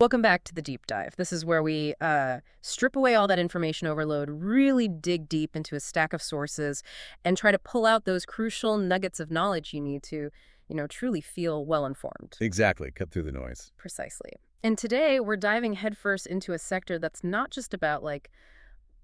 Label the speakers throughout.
Speaker 1: Welcome back to the deep dive. This is where we strip away all that information overload, really dig deep into a stack of sources, and try to pull out those crucial nuggets of knowledge you need to, truly feel well-informed.
Speaker 2: Exactly. Cut through the noise.
Speaker 1: Precisely. And today, we're diving headfirst into a sector that's not just about,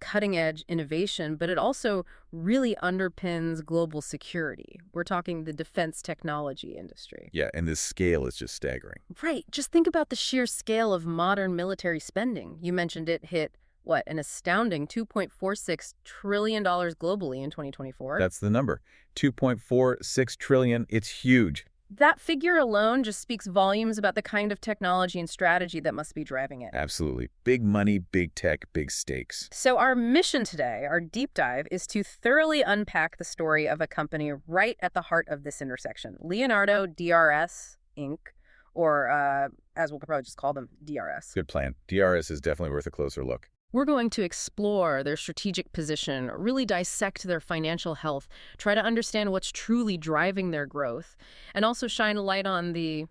Speaker 1: cutting-edge innovation, but it also really underpins global security. We're talking the defense technology industry.
Speaker 2: Yeah, and this scale is just staggering.
Speaker 1: Right. Just think about the sheer scale of modern military spending. You mentioned it hit, an astounding $2.46 trillion globally in 2024.
Speaker 2: That's the number. 2.46 trillion. It's huge.
Speaker 1: That figure alone just speaks volumes about the kind of technology and strategy that must be driving it.
Speaker 2: Absolutely. Big money, big tech, big stakes.
Speaker 1: So our mission today, our deep dive, is to thoroughly unpack the story of a company right at the heart of this intersection, Leonardo DRS, Inc., or as we'll probably just call them, DRS.
Speaker 2: Good plan. DRS is definitely worth a closer look.
Speaker 1: We're going to explore their strategic position, really dissect their financial health, try to understand what's truly driving their growth, and also shine a light on the,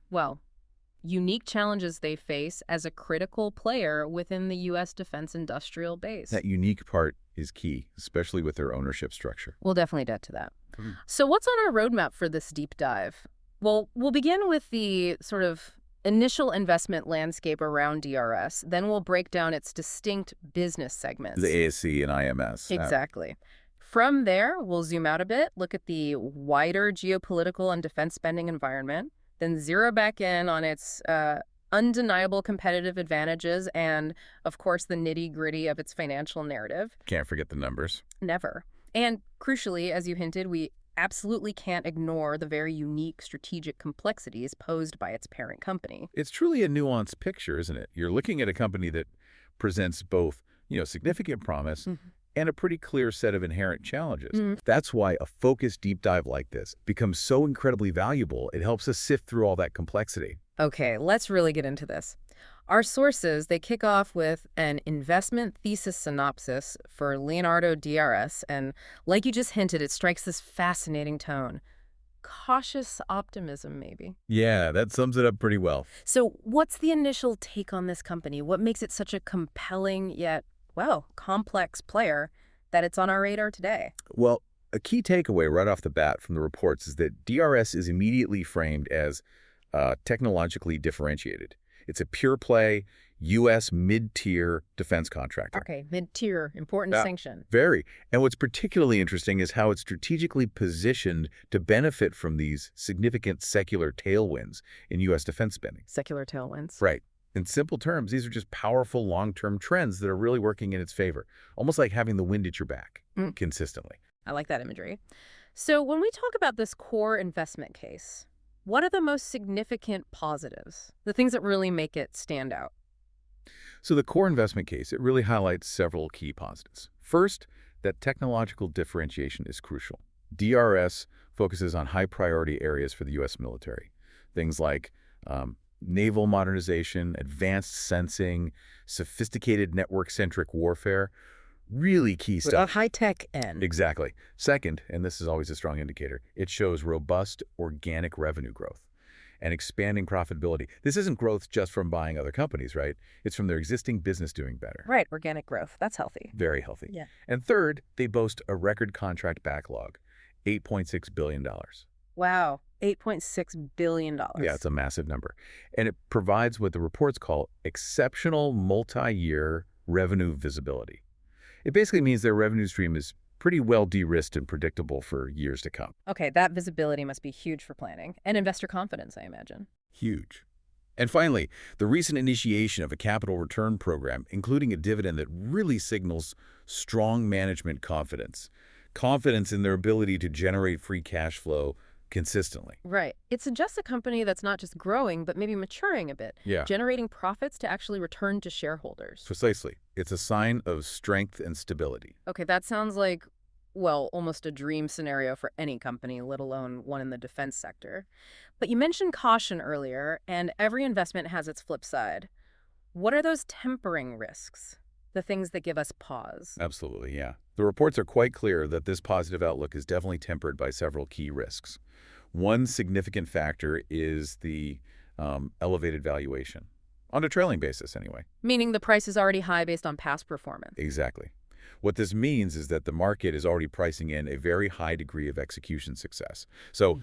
Speaker 1: unique challenges they face as a critical player within the U.S. defense industrial base.
Speaker 2: That unique part is key, especially with their ownership structure.
Speaker 1: We'll definitely get to that. So what's on our roadmap for this deep dive? Well, we'll begin with the sort of initial investment landscape around DRS, then we'll break down its distinct business segments.
Speaker 2: The ASC and IMS.
Speaker 1: Exactly. From there, we'll zoom out a bit, look at the wider geopolitical and defense spending environment, then zero back in on its undeniable competitive advantages and, of course, the nitty-gritty of its financial narrative.
Speaker 2: Can't forget the numbers.
Speaker 1: Never. And crucially, as you hinted, we absolutely can't ignore the very unique strategic complexities posed by its parent company.
Speaker 2: It's truly a nuanced picture, isn't it? You're looking at a company that presents both, significant promise and a pretty clear set of inherent challenges. That's why a focused deep dive like this becomes so incredibly valuable. It helps us sift through all that complexity.
Speaker 1: Okay, let's really get into this. Our sources, they kick off with an investment thesis synopsis for Leonardo DRS, and like you just hinted, it strikes this fascinating tone. Cautious optimism, maybe.
Speaker 2: Yeah, that sums it up pretty well.
Speaker 1: So what's the initial take on this company? What makes it such a compelling yet, complex player that it's on our radar today?
Speaker 2: Well, a key takeaway right off the bat from the reports is that DRS is immediately framed as technologically differentiated. It's a pure-play, U.S. mid-tier defense contractor.
Speaker 1: Okay, mid-tier, important distinction.
Speaker 2: Very. And what's particularly interesting is how it's strategically positioned to benefit from these significant secular tailwinds in U.S. defense spending.
Speaker 1: Secular tailwinds.
Speaker 2: Right. In simple terms, these are just powerful long-term trends that are really working in its favor, almost like having the wind at your back consistently.
Speaker 1: I like that imagery. So when we talk about this core investment case, what are the most significant positives, the things that really make it stand out?
Speaker 2: So the core investment case, it really highlights several key positives. First, that technological differentiation is crucial. DRS focuses on high-priority areas for the U.S. military, things like naval modernization, advanced sensing, sophisticated network-centric warfare. Really key stuff.
Speaker 1: With a high-tech end.
Speaker 2: Exactly. Second, and this is always a strong indicator, it shows robust organic revenue growth and expanding profitability. This isn't growth just from buying other companies, right? It's from their existing business doing better.
Speaker 1: Right, organic growth. That's healthy.
Speaker 2: Very healthy.
Speaker 1: Yeah.
Speaker 2: And third, they boast a record contract backlog, $8.6 billion.
Speaker 1: Wow, $8.6 billion.
Speaker 2: Yeah, it's a massive number. And it provides what the reports call exceptional multi-year revenue visibility. It basically means their revenue stream is pretty well de-risked and predictable for years to come.
Speaker 1: Okay, that visibility must be huge for planning and investor confidence, I imagine.
Speaker 2: Huge. And finally, the recent initiation of a capital return program, including a dividend that really signals strong management confidence. Confidence in their ability to generate free cash flow consistently.
Speaker 1: Right. It suggests a company that's not just growing, but maybe maturing a bit.
Speaker 2: Yeah.
Speaker 1: Generating profits to actually return to shareholders.
Speaker 2: Precisely. It's a sign of strength and stability.
Speaker 1: Okay, that sounds like, almost a dream scenario for any company, let alone one in the defense sector. But you mentioned caution earlier, and every investment has its flip side. What are those tempering risks? The things that give us pause?
Speaker 2: Absolutely, yeah. The reports are quite clear that this positive outlook is definitely tempered by several key risks. One significant factor is the elevated valuation. on a trailing basis anyway.
Speaker 1: Meaning the price is already high based on past performance.
Speaker 2: Exactly. What this means is that the market is already pricing in a very high degree of execution success. So,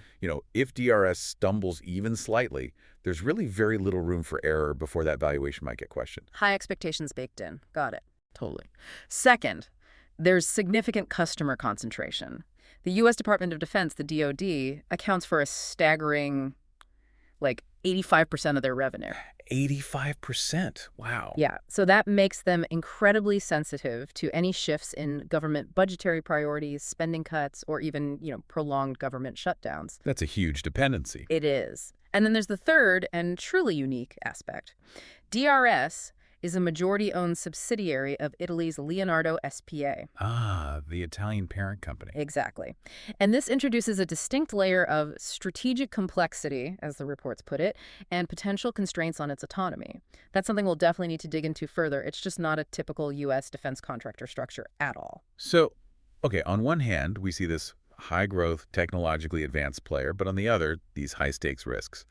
Speaker 2: if DRS stumbles even slightly, there's really very little room for error before that valuation might get questioned.
Speaker 1: High expectations baked in. Got it. Totally. Second, there's significant customer concentration. The U.S. Department of Defense, the DoD, accounts for a staggering, 85% of their revenue.
Speaker 2: 85%. Wow.
Speaker 1: Yeah, so that makes them incredibly sensitive to any shifts in government budgetary priorities, spending cuts, or even, prolonged government shutdowns.
Speaker 2: That's a huge dependency.
Speaker 1: It is. And then there's the third and truly unique aspect. DRS is a majority-owned subsidiary of Italy's Leonardo SPA.
Speaker 2: Ah, the Italian parent company.
Speaker 1: Exactly. And this introduces a distinct layer of strategic complexity, as the reports put it, and potential constraints on its autonomy. That's something we'll definitely need to dig into further. It's just not a typical U.S. defense contractor structure at all.
Speaker 2: So, okay, on one hand, we see this high-growth, technologically advanced player, but on the other, these high-stakes risks.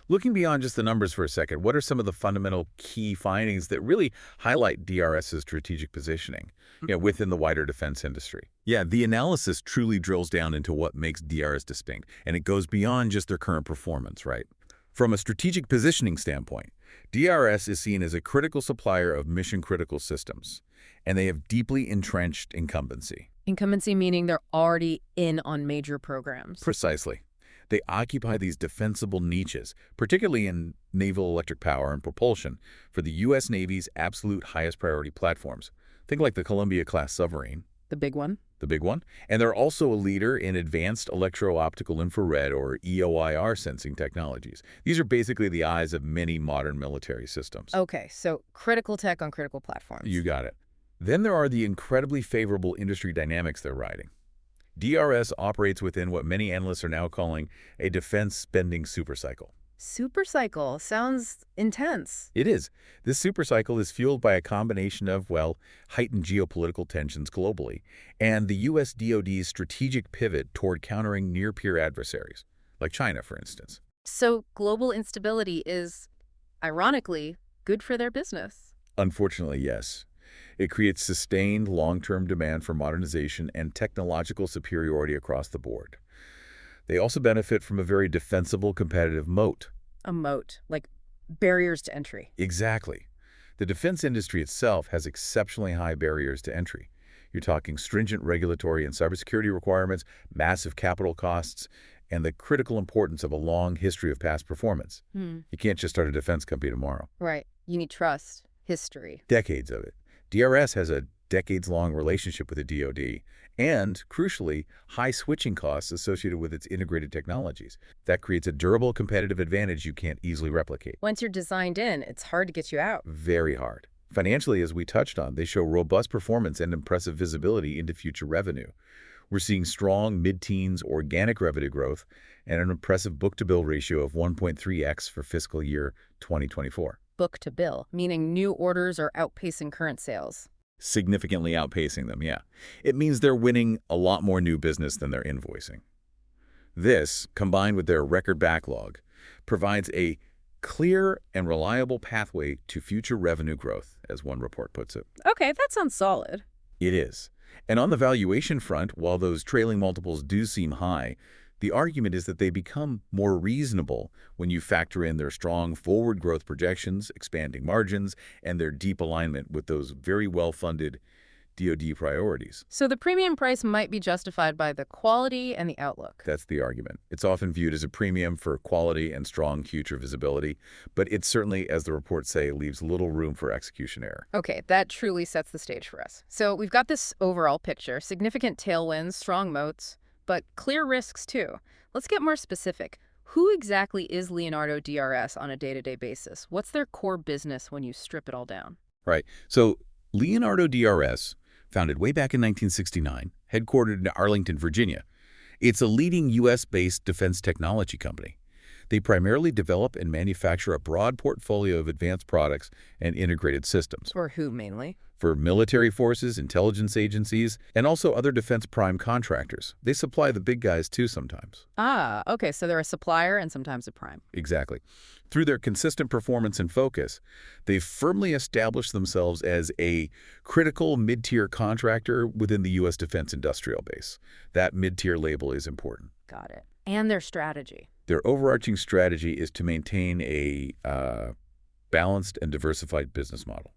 Speaker 2: Looking beyond just the numbers for a second, what are some of the fundamental key findings that really highlight DRS's strategic positioning within the wider defense industry? Yeah, the analysis truly drills down into what makes DRS distinct, and it goes beyond just their current performance, right? From a strategic positioning standpoint, DRS is seen as a critical supplier of mission-critical systems, and they have deeply entrenched incumbency.
Speaker 1: Incumbency meaning they're already in on major programs.
Speaker 2: Precisely. They occupy these defensible niches, particularly in naval electric power and propulsion, for the U.S. Navy's absolute highest priority platforms. Think like the Columbia-class submarine.
Speaker 1: The big one.
Speaker 2: The big one. And they're also a leader in advanced electro-optical infrared, or EOIR, sensing technologies. These are basically the eyes of many modern military systems.
Speaker 1: Okay, so critical tech on critical platforms.
Speaker 2: You got it. Then there are the incredibly favorable industry dynamics they're riding. DRS operates within what many analysts are now calling a defense spending supercycle.
Speaker 1: Supercycle sounds intense.
Speaker 2: It is. This supercycle is fueled by a combination of, heightened geopolitical tensions globally and the U.S. DoD's strategic pivot toward countering near-peer adversaries, like China, for instance.
Speaker 1: So global instability is, ironically, good for their business.
Speaker 2: Unfortunately, yes. It creates sustained long-term demand for modernization and technological superiority across the board. They also benefit from a very defensible competitive moat.
Speaker 1: A moat, like barriers to entry.
Speaker 2: Exactly. The defense industry itself has exceptionally high barriers to entry. You're talking stringent regulatory and cybersecurity requirements, massive capital costs, and the critical importance of a long history of past performance. You can't just start a defense company tomorrow.
Speaker 1: Right. You need trust, history.
Speaker 2: Decades of it. DRS has a decades-long relationship with the DoD and, crucially, high switching costs associated with its integrated technologies. That creates a durable competitive advantage you can't easily replicate.
Speaker 1: Once you're designed in, it's hard to get you out.
Speaker 2: Very hard. Financially, as we touched on, they show robust performance and impressive visibility into future revenue. We're seeing strong mid-teens organic revenue growth and an impressive book-to-bill ratio of 1.3x for fiscal year 2024.
Speaker 1: Book-to-bill, meaning new orders are outpacing current sales.
Speaker 2: Significantly outpacing them, yeah. It means they're winning a lot more new business than they're invoicing. This, combined with their record backlog, provides a clear and reliable pathway to future revenue growth, as one report puts it.
Speaker 1: Okay, that sounds solid.
Speaker 2: It is. And on the valuation front, while those trailing multiples do seem high, the argument is that they become more reasonable when you factor in their strong forward growth projections, expanding margins, and their deep alignment with those very well-funded DoD priorities.
Speaker 1: So the premium price might be justified by the quality and the outlook.
Speaker 2: That's the argument. It's often viewed as a premium for quality and strong future visibility, but it certainly, as the reports say, leaves little room for execution error.
Speaker 1: Okay, that truly sets the stage for us. So we've got this overall picture, significant tailwinds, strong moats, but clear risks too. Let's get more specific. Who exactly is Leonardo DRS on a day-to-day basis? What's their core business when you strip it all down?
Speaker 2: Right. So Leonardo DRS, founded way back in 1969, headquartered in Arlington, Virginia. It's a leading U.S.-based defense technology company. They primarily develop and manufacture a broad portfolio of advanced products and integrated systems
Speaker 1: For who mainly?
Speaker 2: for military forces, intelligence agencies, and also other defense prime contractors. They supply the big guys too sometimes.
Speaker 1: Ah, okay, so they're a supplier and sometimes a prime.
Speaker 2: Exactly. Through their consistent performance and focus, they've firmly established themselves as a critical mid-tier contractor within the U.S. defense industrial base. That mid-tier label is important.
Speaker 1: Got it. And their strategy.
Speaker 2: Their overarching strategy is to maintain a balanced and diversified business model.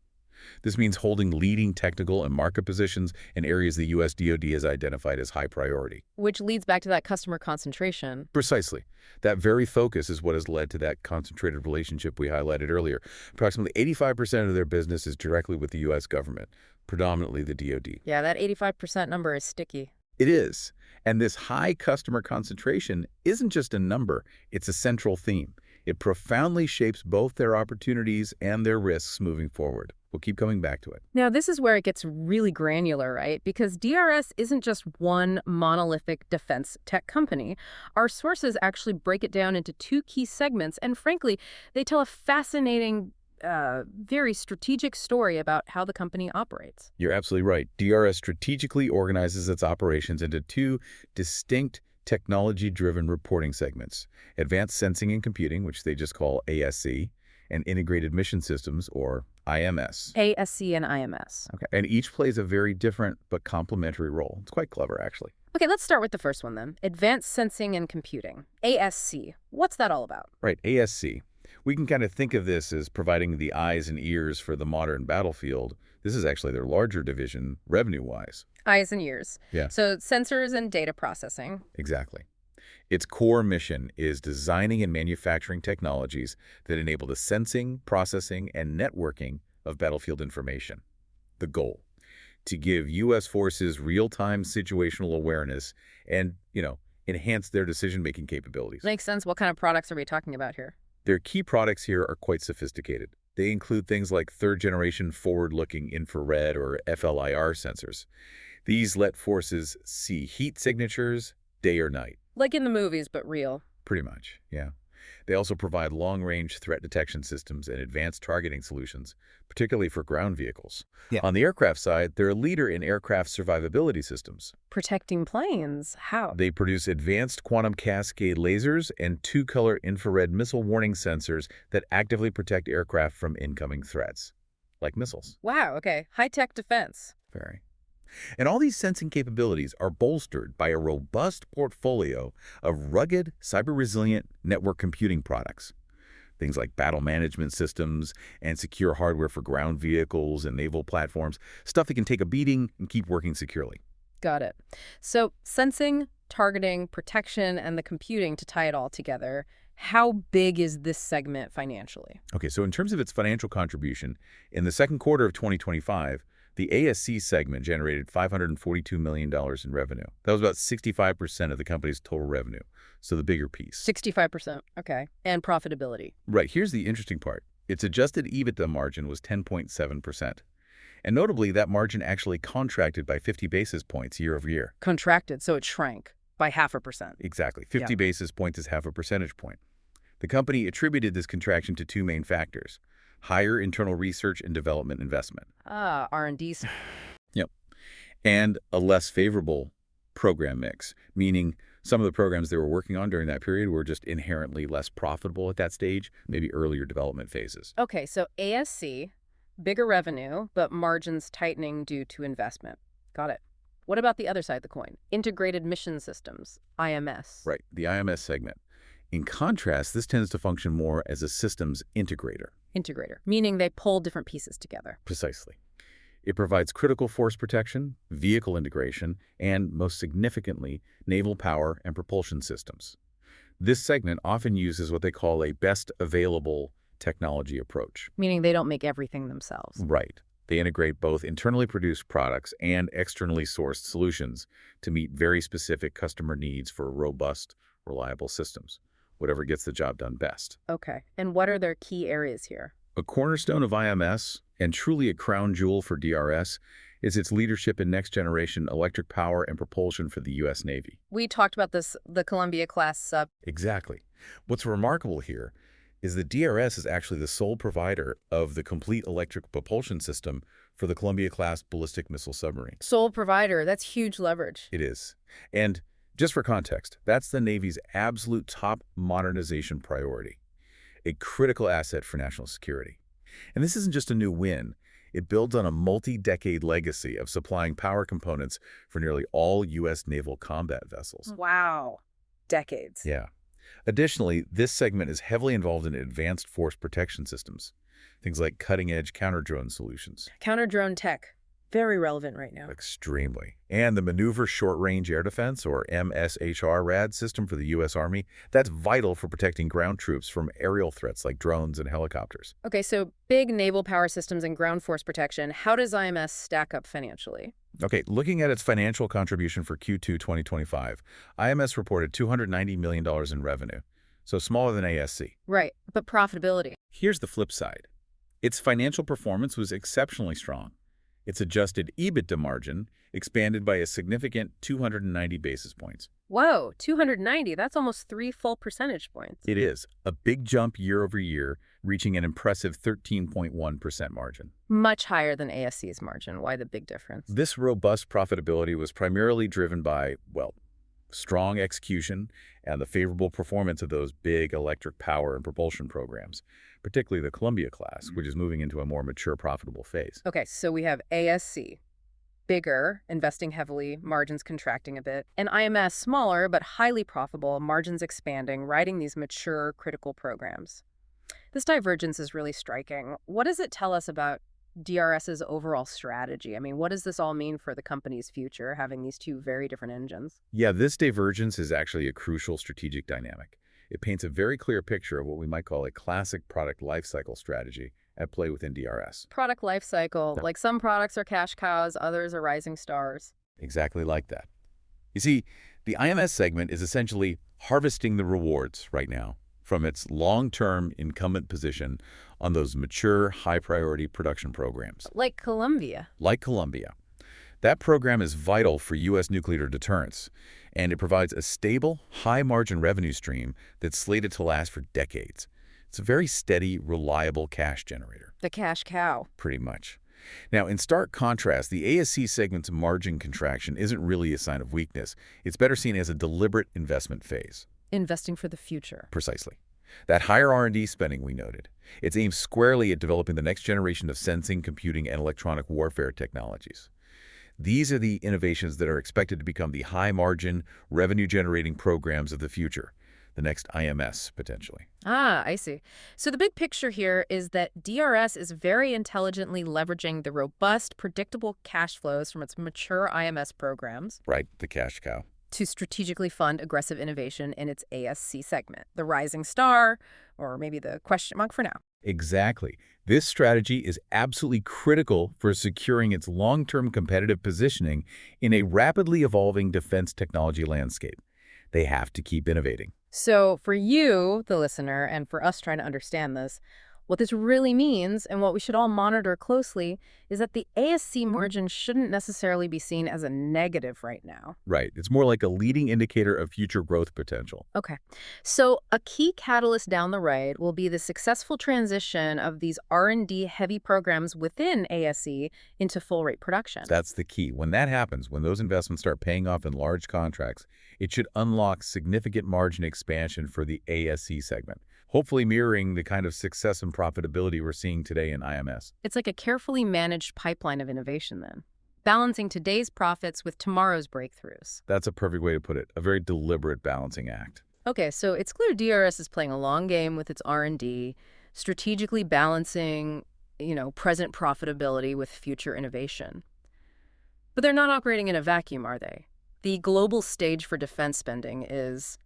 Speaker 2: This means holding leading technical and market positions in areas the U.S. DoD has identified as high priority.
Speaker 1: Which leads back to that customer concentration.
Speaker 2: Precisely. That very focus is what has led to that concentrated relationship we highlighted earlier. Approximately 85% of their business is directly with the U.S. government, predominantly the DoD.
Speaker 1: Yeah, that 85% number is sticky.
Speaker 2: It is. And this high customer concentration isn't just a number, it's a central theme. It profoundly shapes both their opportunities and their risks moving forward. We'll keep coming back to it.
Speaker 1: Now, this is where it gets really granular, right? Because DRS isn't just one monolithic defense tech company. Our sources actually break it down into two key segments, and frankly, they tell a fascinating, very strategic story about how the company operates.
Speaker 2: You're absolutely right. DRS strategically organizes its operations into two distinct technology-driven reporting segments: Advanced Sensing and Computing, which they just call ASC, and Integrated Mission Systems, or IMS.
Speaker 1: ASC and IMS.
Speaker 2: Okay. And each plays a very different but complementary role. It's quite clever, actually.
Speaker 1: Okay, let's start with the first one then. Advanced Sensing and Computing. ASC. What's that all about?
Speaker 2: Right, ASC. We can kind of think of this as providing the eyes and ears for the modern battlefield. This is actually their larger division, revenue-wise.
Speaker 1: Eyes and ears.
Speaker 2: Yeah.
Speaker 1: So sensors and data processing.
Speaker 2: Exactly. Its core mission is designing and manufacturing technologies that enable the sensing, processing, and networking of battlefield information. The goal: to give U.S. forces real-time situational awareness and, enhance their decision-making capabilities.
Speaker 1: Makes sense. What kind of products are we talking about here?
Speaker 2: Their key products here are quite sophisticated. They include things like third-generation forward-looking infrared or FLIR sensors. These let forces see heat signatures day or night.
Speaker 1: Like in the movies, but real.
Speaker 2: Pretty much, yeah. They also provide long-range threat detection systems and advanced targeting solutions, particularly for ground vehicles.
Speaker 3: Yeah.
Speaker 2: On the aircraft side, they're a leader in aircraft survivability systems.
Speaker 1: Protecting planes. How?
Speaker 2: They produce advanced quantum cascade lasers and two-color infrared missile warning sensors that actively protect aircraft from incoming threats, like missiles.
Speaker 1: Wow, okay. High-tech defense.
Speaker 2: Very. And all these sensing capabilities are bolstered by a robust portfolio of rugged, cyber-resilient network computing products. Things like battle management systems and secure hardware for ground vehicles and naval platforms, stuff that can take a beating and keep working securely.
Speaker 1: Got it. So sensing, targeting, protection, and the computing to tie it all together. How big is this segment financially?
Speaker 2: Okay, so in terms of its financial contribution, in the second quarter of 2025, the ASC segment generated $542 million in revenue. That was about 65% of the company's total revenue, so the bigger piece.
Speaker 1: 65%, okay. And profitability.
Speaker 2: Right, here's the interesting part. Its adjusted EBITDA margin was 10.7%. And notably, that margin actually contracted by 50 basis points year over year.
Speaker 1: Contracted, so it shrank by 0.5%.
Speaker 2: Exactly. 50 basis points is half a percentage point. The company attributed this contraction to two main factors: higher internal research and development investment.
Speaker 1: Ah, R&D.
Speaker 2: Yep. And a less favorable program mix, meaning some of the programs they were working on during that period were just inherently less profitable at that stage, maybe earlier development phases.
Speaker 1: Okay, so ASC, bigger revenue, but margins tightening due to investment. Got it. What about the other side of the coin? Integrated Mission Systems, IMS.
Speaker 2: Right, the IMS segment. In contrast, this tends to function more as a systems integrator.
Speaker 1: Integrator, meaning they pull different pieces together.
Speaker 2: Precisely. It provides critical force protection, vehicle integration, and, most significantly, naval power and propulsion systems. This segment often uses what they call a best available technology approach.
Speaker 1: Meaning they don't make everything themselves.
Speaker 2: Right. They integrate both internally produced products and externally sourced solutions to meet very specific customer needs for robust, reliable systems, whatever gets the job done best.
Speaker 1: Okay. And what are their key areas here?
Speaker 2: A cornerstone of IMS, and truly a crown jewel for DRS, is its leadership in next-generation electric power and propulsion for the U.S. Navy.
Speaker 1: We talked about this, the Columbia-class sub.
Speaker 2: Exactly. What's remarkable here is that DRS is actually the sole provider of the complete electric propulsion system for the Columbia-class ballistic missile submarine.
Speaker 1: Sole provider, that's huge leverage.
Speaker 2: It is. And just for context, that's the Navy's absolute top modernization priority, a critical asset for national security. And this isn't just a new win. It builds on a multi-decade legacy of supplying power components for nearly all U.S. naval combat vessels.
Speaker 1: Wow. Decades.
Speaker 2: Yeah. Additionally, this segment is heavily involved in advanced force protection systems, things like cutting-edge counter-drone solutions.
Speaker 1: Counter-drone tech. Very relevant right now.
Speaker 2: Extremely. And the Maneuver Short-Range Air Defense, or MSHR RAD system for the U.S. Army, that's vital for protecting ground troops from aerial threats like drones and helicopters.
Speaker 1: Okay, so big naval power systems and ground force protection. How does IMS stack up financially?
Speaker 2: Okay, looking at its financial contribution for Q2 2025, IMS reported $290 million in revenue, so smaller than ASC.
Speaker 1: Right, but profitability.
Speaker 2: Here's the flip side. Its financial performance was exceptionally strong. Its adjusted EBITDA margin expanded by a significant 290 basis points.
Speaker 1: Whoa, 290, that's almost 3 full percentage points.
Speaker 2: It is a big jump year over year, reaching an impressive 13.1% margin.
Speaker 1: Much higher than ASC's margin. Why the big difference?
Speaker 2: This robust profitability was primarily driven by, well, strong execution and the favorable performance of those big electric power and propulsion programs, particularly the Columbia class, which is moving into a more mature, profitable phase.
Speaker 1: Okay, so we have ASC, bigger, investing heavily, margins contracting a bit, and IMS, smaller but highly profitable, margins expanding, riding these mature, critical programs. This divergence is really striking. What does it tell us about DRS's overall strategy? I mean, what does this all mean for the company's future, having these two very different engines?
Speaker 2: Yeah, this divergence is actually a crucial strategic dynamic. It paints a very clear picture of what we might call a classic product lifecycle strategy at play within DRS.
Speaker 1: Product lifecycle,
Speaker 2: Yeah.
Speaker 1: like some products are cash cows, others are rising stars.
Speaker 2: Exactly like that. You see, the IMS segment is essentially harvesting the rewards right now from its long-term incumbent position on those mature, high-priority production programs.
Speaker 1: Like Columbia.
Speaker 2: Like Columbia. That program is vital for U.S. nuclear deterrence, and it provides a stable, high-margin revenue stream that's slated to last for decades. It's a very steady, reliable cash generator.
Speaker 1: The cash cow.
Speaker 2: Pretty much. Now, in stark contrast, the ASC segment's margin contraction isn't really a sign of weakness. It's better seen as a deliberate investment phase.
Speaker 1: Investing for the future.
Speaker 2: Precisely. That higher R&D spending we noted, it's aimed squarely at developing the next generation of sensing, computing, and electronic warfare technologies. These are the innovations that are expected to become the high-margin, revenue-generating programs of the future, the next IMS, potentially.
Speaker 1: Ah, I see. So the big picture here is that DRS is very intelligently leveraging the robust, predictable cash flows from its mature IMS programs.
Speaker 2: Right, the cash cow.
Speaker 1: To strategically fund aggressive innovation in its ASC segment, the rising star, or maybe the question mark for now.
Speaker 2: Exactly. This strategy is absolutely critical for securing its long-term competitive positioning in a rapidly evolving defense technology landscape. They have to keep innovating.
Speaker 1: So for you, the listener, and for us trying to understand this, what this really means and what we should all monitor closely is that the ASC margin shouldn't necessarily be seen as a negative right now.
Speaker 2: Right. It's more like a leading indicator of future growth potential.
Speaker 1: Okay. So a key catalyst down the road will be the successful transition of these R&D heavy programs within ASC into full rate production.
Speaker 2: That's the key. When that happens, when those investments start paying off in large contracts, it should unlock significant margin expansion for the ASC segment, hopefully mirroring the kind of success and profitability we're seeing today in IMS.
Speaker 1: It's like a carefully managed pipeline of innovation then, balancing today's profits with tomorrow's breakthroughs.
Speaker 2: That's a perfect way to put it, a very deliberate balancing act.
Speaker 1: Okay, so it's clear DRS is playing a long game with its R&D, strategically balancing, present profitability with future innovation. But they're not operating in a vacuum, are they? The global stage for defense spending is,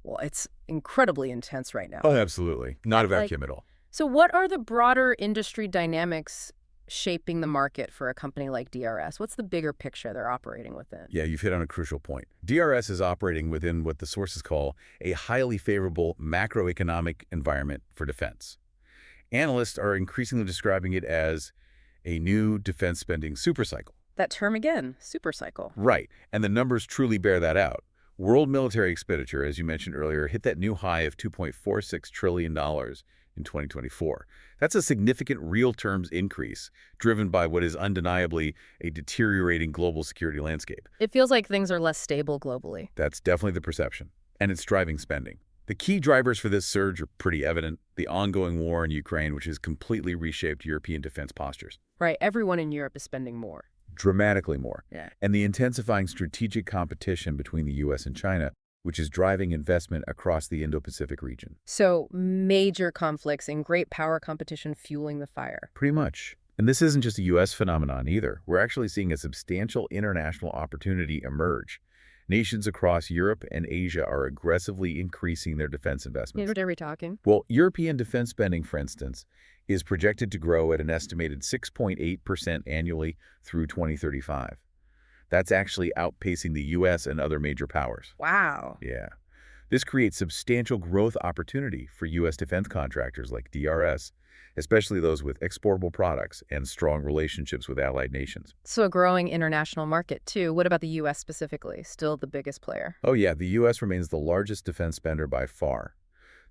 Speaker 1: well, it's incredibly intense right now.
Speaker 2: Oh, absolutely. Not a vacuum at all.
Speaker 1: So what are the broader industry dynamics shaping the market for a company like DRS? What's the bigger picture they're operating within?
Speaker 2: Yeah, you've hit on a crucial point. DRS is operating within what the sources call a highly favorable macroeconomic environment for defense. Analysts are increasingly describing it as a new defense spending supercycle.
Speaker 1: That term again, supercycle.
Speaker 2: Right, and the numbers truly bear that out. World military expenditure, as you mentioned earlier, hit that new high of $2.46 trillion in 2024. That's a significant real terms increase, driven by what is undeniably a deteriorating global security landscape.
Speaker 1: It feels like things are less stable globally.
Speaker 2: That's definitely the perception, and it's driving spending. The key drivers for this surge are pretty evident. The ongoing war in Ukraine, which has completely reshaped European defense postures.
Speaker 1: Right, everyone in Europe is spending more.
Speaker 2: Dramatically more.
Speaker 1: Yeah.
Speaker 2: And the intensifying strategic competition between the U.S. and China, which is driving investment across the Indo-Pacific region.
Speaker 1: So major conflicts and great power competition fueling the fire.
Speaker 2: Pretty much. And this isn't just a U.S. phenomenon either. We're actually seeing a substantial international opportunity emerge. Nations across Europe and Asia are aggressively increasing their defense investments.
Speaker 1: What are we talking?
Speaker 2: Well, European defense spending, for instance, is projected to grow at an estimated 6.8% annually through 2035. That's actually outpacing the U.S. and other major powers.
Speaker 1: Wow.
Speaker 2: Yeah. This creates substantial growth opportunity for U.S. defense contractors like DRS, especially those with exportable products and strong relationships with allied nations.
Speaker 1: So a growing international market, too. What about the U.S. specifically? Still the biggest player?
Speaker 2: Oh yeah, the U.S. remains the largest defense spender by far.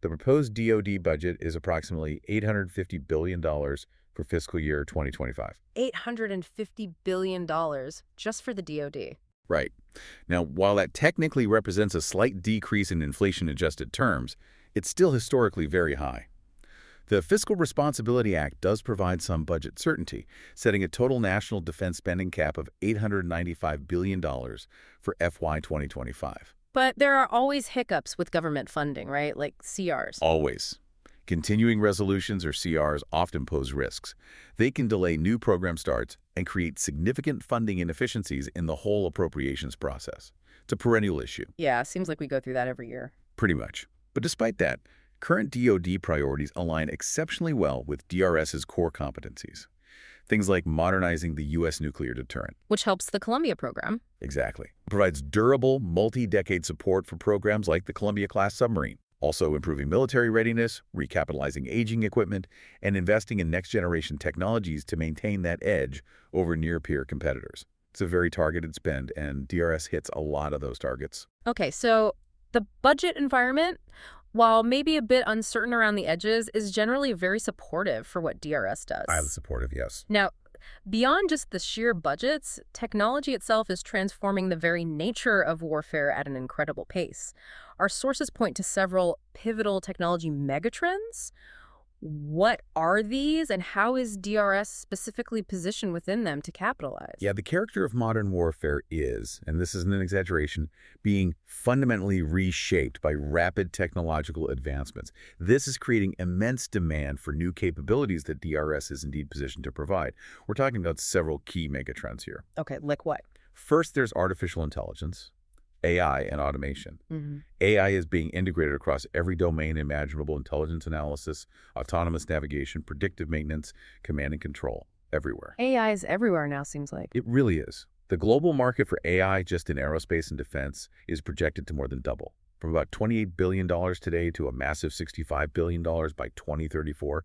Speaker 2: The proposed DoD budget is approximately $850 billion for fiscal year 2025.
Speaker 1: $850 billion just for the DoD.
Speaker 2: Right. Now, while that technically represents a slight decrease in inflation-adjusted terms, it's still historically very high. The Fiscal Responsibility Act does provide some budget certainty, setting a total national defense spending cap of $895 billion for FY 2025.
Speaker 1: But there are always hiccups with government funding, right? Like CRs.
Speaker 2: Always. Continuing resolutions, or CRs, often pose risks. They can delay new program starts and create significant funding inefficiencies in the whole appropriations process. It's a perennial issue.
Speaker 1: Yeah, seems like we go through that every year.
Speaker 2: Pretty much. But despite that, current DoD priorities align exceptionally well with DRS's core competencies. Things like modernizing the U.S. nuclear deterrent.
Speaker 1: Which helps the Columbia program.
Speaker 2: Exactly. It provides durable, multi-decade support for programs like the Columbia-class submarine. Also improving military readiness, recapitalizing aging equipment, and investing in next-generation technologies to maintain that edge over near-peer competitors. It's a very targeted spend, and DRS hits a lot of those targets.
Speaker 1: Okay, so the budget environment, while maybe a bit uncertain around the edges, is generally very supportive for what DRS does.
Speaker 2: Highly supportive, yes.
Speaker 1: Now, beyond just the sheer budgets, technology itself is transforming the very nature of warfare at an incredible pace. Our sources point to several pivotal technology megatrends. What are these, and how is DRS specifically positioned within them to capitalize?
Speaker 2: Yeah, the character of modern warfare is, and this isn't an exaggeration, being fundamentally reshaped by rapid technological advancements. This is creating immense demand for new capabilities that DRS is indeed positioned to provide. We're talking about several key megatrends here.
Speaker 1: Okay, like what?
Speaker 2: First, there's artificial intelligence, AI, and automation. AI is being integrated across every domain imaginable: intelligence analysis, autonomous navigation, predictive maintenance, command and control, everywhere.
Speaker 1: AI is everywhere now, seems like.
Speaker 2: It really is. The global market for AI just in aerospace and defense is projected to more than double, from about $28 billion today to a massive $65 billion by 2034.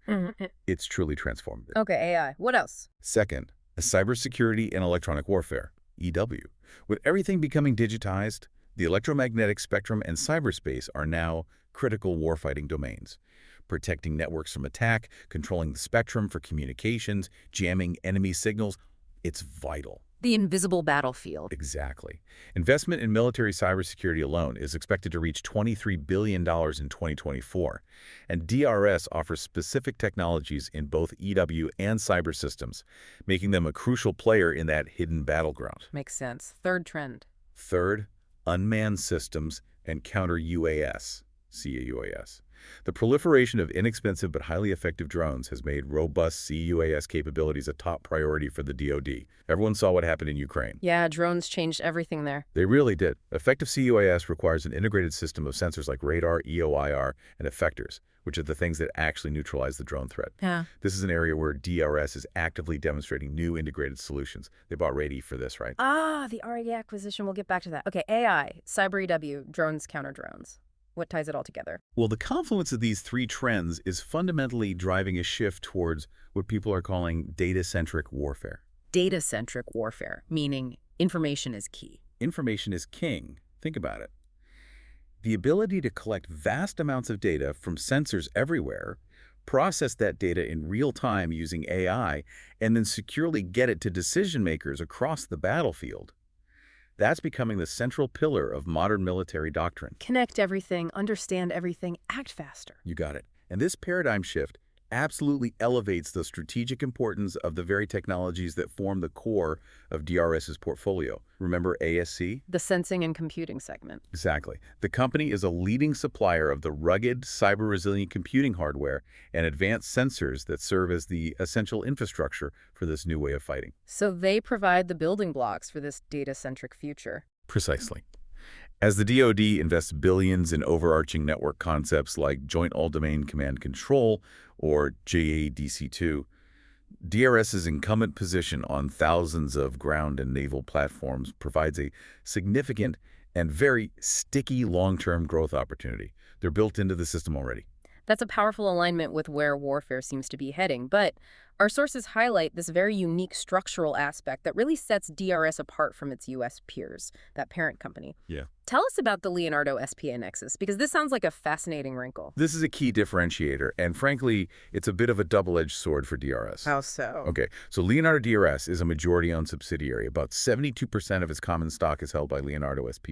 Speaker 2: It's truly transformative.
Speaker 1: Okay, AI. What else?
Speaker 2: Second, cybersecurity and electronic warfare, EW. With everything becoming digitized, the electromagnetic spectrum and cyberspace are now critical warfighting domains. Protecting networks from attack, controlling the spectrum for communications, jamming enemy signals, it's vital.
Speaker 1: The invisible battlefield.
Speaker 2: Exactly. Investment in military cybersecurity alone is expected to reach $23 billion in 2024, and DRS offers specific technologies in both EW and cyber systems, making them a crucial player in that hidden battleground.
Speaker 1: Makes sense. Third trend.
Speaker 2: Third, unmanned systems and counter-UAS, CUAS. The proliferation of inexpensive but highly effective drones has made robust CUAS capabilities a top priority for the DoD. Everyone saw what happened in Ukraine.
Speaker 1: Yeah, drones changed everything there.
Speaker 2: They really did. Effective CUAS requires an integrated system of sensors like radar, EOIR, and effectors, which are the things that actually neutralize the drone threat.
Speaker 1: Yeah.
Speaker 2: This is an area where DRS is actively demonstrating new integrated solutions. They bought ready for this, right?
Speaker 1: Ah, the RE acquisition. We'll get back to that. Okay, AI, cyber EW, drones, counter drones. What ties it all together?
Speaker 2: Well, the confluence of these three trends is fundamentally driving a shift towards what people are calling data-centric warfare.
Speaker 1: Data-centric warfare, meaning information is key.
Speaker 2: Information is king. Think about it. The ability to collect vast amounts of data from sensors everywhere, process that data in real time using AI, and then securely get it to decision makers across the battlefield. That's becoming the central pillar of modern military doctrine.
Speaker 1: Connect everything, understand everything, act faster.
Speaker 2: You got it. And this paradigm shift absolutely elevates the strategic importance of the very technologies that form the core of DRS's portfolio. Remember ASC?
Speaker 1: The sensing and computing segment.
Speaker 2: Exactly. The company is a leading supplier of the rugged, cyber-resilient computing hardware and advanced sensors that serve as the essential infrastructure for this new way of fighting.
Speaker 1: So they provide the building blocks for this data-centric future.
Speaker 2: Precisely. As the DoD invests billions in overarching network concepts like Joint All-Domain Command Control, or JADC2, DRS's incumbent position on thousands of ground and naval platforms provides a significant and very sticky long-term growth opportunity. They're built into the system already.
Speaker 1: That's a powerful alignment with where warfare seems to be heading, but our sources highlight this very unique structural aspect that really sets DRS apart from its U.S. peers, that parent company.
Speaker 2: Yeah.
Speaker 1: Tell us about the Leonardo SPA nexus, because this sounds like a fascinating wrinkle.
Speaker 2: This is a key differentiator, and frankly, it's a bit of a double-edged sword for DRS.
Speaker 1: How so?
Speaker 2: Okay, so Leonardo DRS is a majority-owned subsidiary. About 72% of its common stock is held by Leonardo SPA.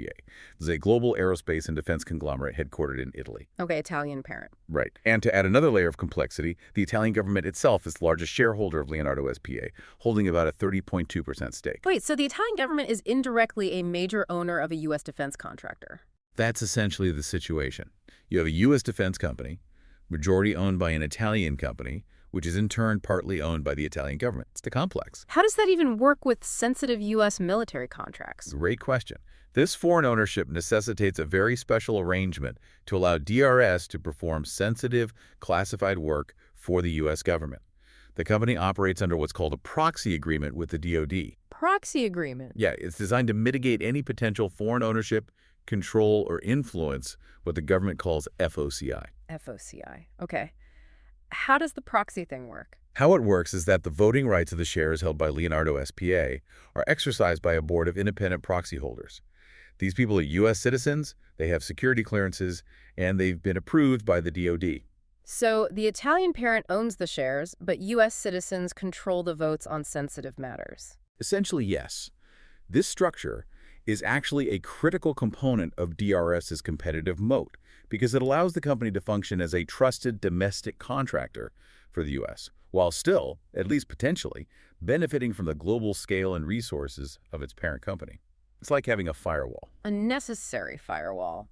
Speaker 2: This is a global aerospace and defense conglomerate headquartered in Italy.
Speaker 1: Okay, Italian parent.
Speaker 2: Right. And to add another layer of complexity, the Italian government itself is the largest shareholder of Leonardo SPA, holding about a 30.2% stake.
Speaker 1: Wait, so the Italian government is indirectly a major owner of a U.S. defense contractor?
Speaker 2: That's essentially the situation. You have a U.S. defense company, majority owned by an Italian company, which is in turn partly owned by the Italian government. It's the complex.
Speaker 1: How does that even work with sensitive U.S. military contracts?
Speaker 2: Great question. This foreign ownership necessitates a very special arrangement to allow DRS to perform sensitive, classified work for the U.S. government. The company operates under what's called a proxy agreement with the DoD.
Speaker 1: Proxy agreement?
Speaker 2: Yeah, it's designed to mitigate any potential foreign ownership, control, or influence, what the government calls FOCI.
Speaker 1: FOCI. Okay. How does the proxy thing work?
Speaker 2: How it works is that the voting rights of the shares held by Leonardo SPA are exercised by a board of independent proxy holders. These people are U.S. citizens, they have security clearances, and they've been approved by the DoD.
Speaker 1: So the Italian parent owns the shares, but U.S. citizens control the votes on sensitive matters.
Speaker 2: Essentially, yes. This structure is actually a critical component of DRS's competitive moat because it allows the company to function as a trusted domestic contractor for the U.S., while still, at least potentially, benefiting from the global scale and resources of its parent company. It's like having a firewall.
Speaker 1: A necessary firewall.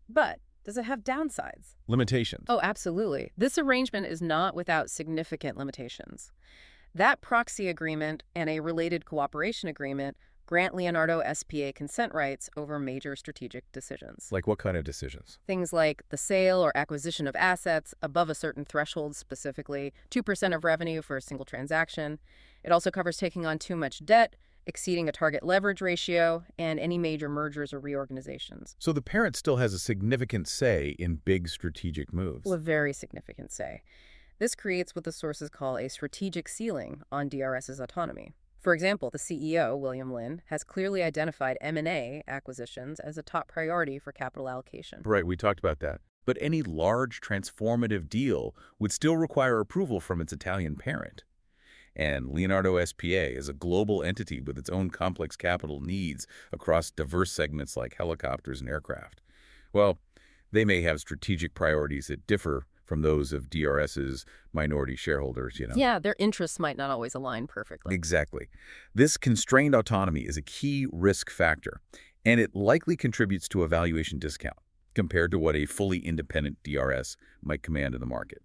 Speaker 1: But does it have downsides?
Speaker 2: Limitations.
Speaker 1: Oh, absolutely. This arrangement is not without significant limitations. That proxy agreement and a related cooperation agreement grant Leonardo SPA consent rights over major strategic decisions.
Speaker 2: Like what kind of decisions?
Speaker 1: Things like the sale or acquisition of assets above a certain threshold, specifically 2% of revenue for a single transaction. It also covers taking on too much debt, exceeding a target leverage ratio, and any major mergers or reorganizations.
Speaker 2: So the parent still has a significant say in big strategic moves.
Speaker 1: Well, a very significant say. This creates what the sources call a strategic ceiling on DRS's autonomy. For example, the CEO, William Lin, has clearly identified M&A acquisitions as a top priority for capital allocation.
Speaker 2: Right, we talked about that. But any large transformative deal would still require approval from its Italian parent. And Leonardo SPA is a global entity with its own complex capital needs across diverse segments like helicopters and aircraft. Well, they may have strategic priorities that differ from those of DRS's minority shareholders,
Speaker 1: Yeah, their interests might not always align perfectly.
Speaker 2: Exactly. This constrained autonomy is a key risk factor, and it likely contributes to a valuation discount compared to what a fully independent DRS might command in the market.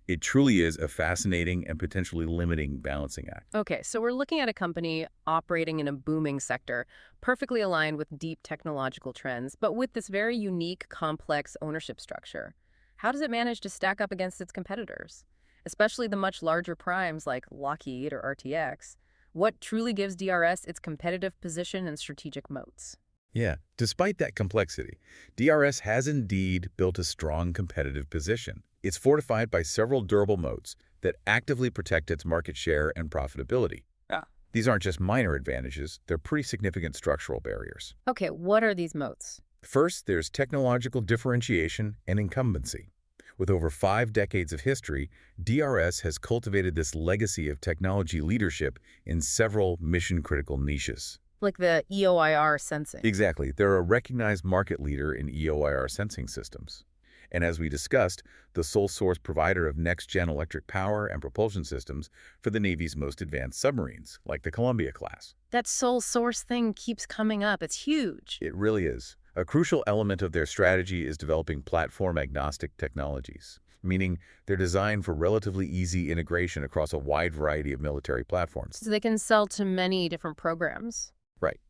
Speaker 2: It truly is a fascinating and potentially limiting balancing act.
Speaker 1: Okay, so we're looking at a company operating in a booming sector, perfectly aligned with deep technological trends, but with this very unique, complex ownership structure. How does it manage to stack up against its competitors, especially the much larger primes like Lockheed or RTX? What truly gives DRS its competitive position and strategic moats?
Speaker 2: Yeah, despite that complexity, DRS has indeed built a strong competitive position. It's fortified by several durable moats that actively protect its market share and profitability.
Speaker 1: Yeah.
Speaker 2: These aren't just minor advantages, they're pretty significant structural barriers.
Speaker 1: Okay, what are these moats?
Speaker 2: First, there's technological differentiation and incumbency. With over 5 decades of history, DRS has cultivated this legacy of technology leadership in several mission-critical niches.
Speaker 1: Like the EOIR sensing.
Speaker 2: Exactly. They're a recognized market leader in EOIR sensing systems. And as we discussed, the sole source provider of next-gen electric power and propulsion systems for the Navy's most advanced submarines, like the Columbia class.
Speaker 1: That sole source thing keeps coming up. It's huge.
Speaker 2: It really is. A crucial element of their strategy is developing platform-agnostic technologies, meaning they're designed for relatively easy integration across a wide variety of military platforms.
Speaker 1: So they can sell to many different programs.
Speaker 2: Right.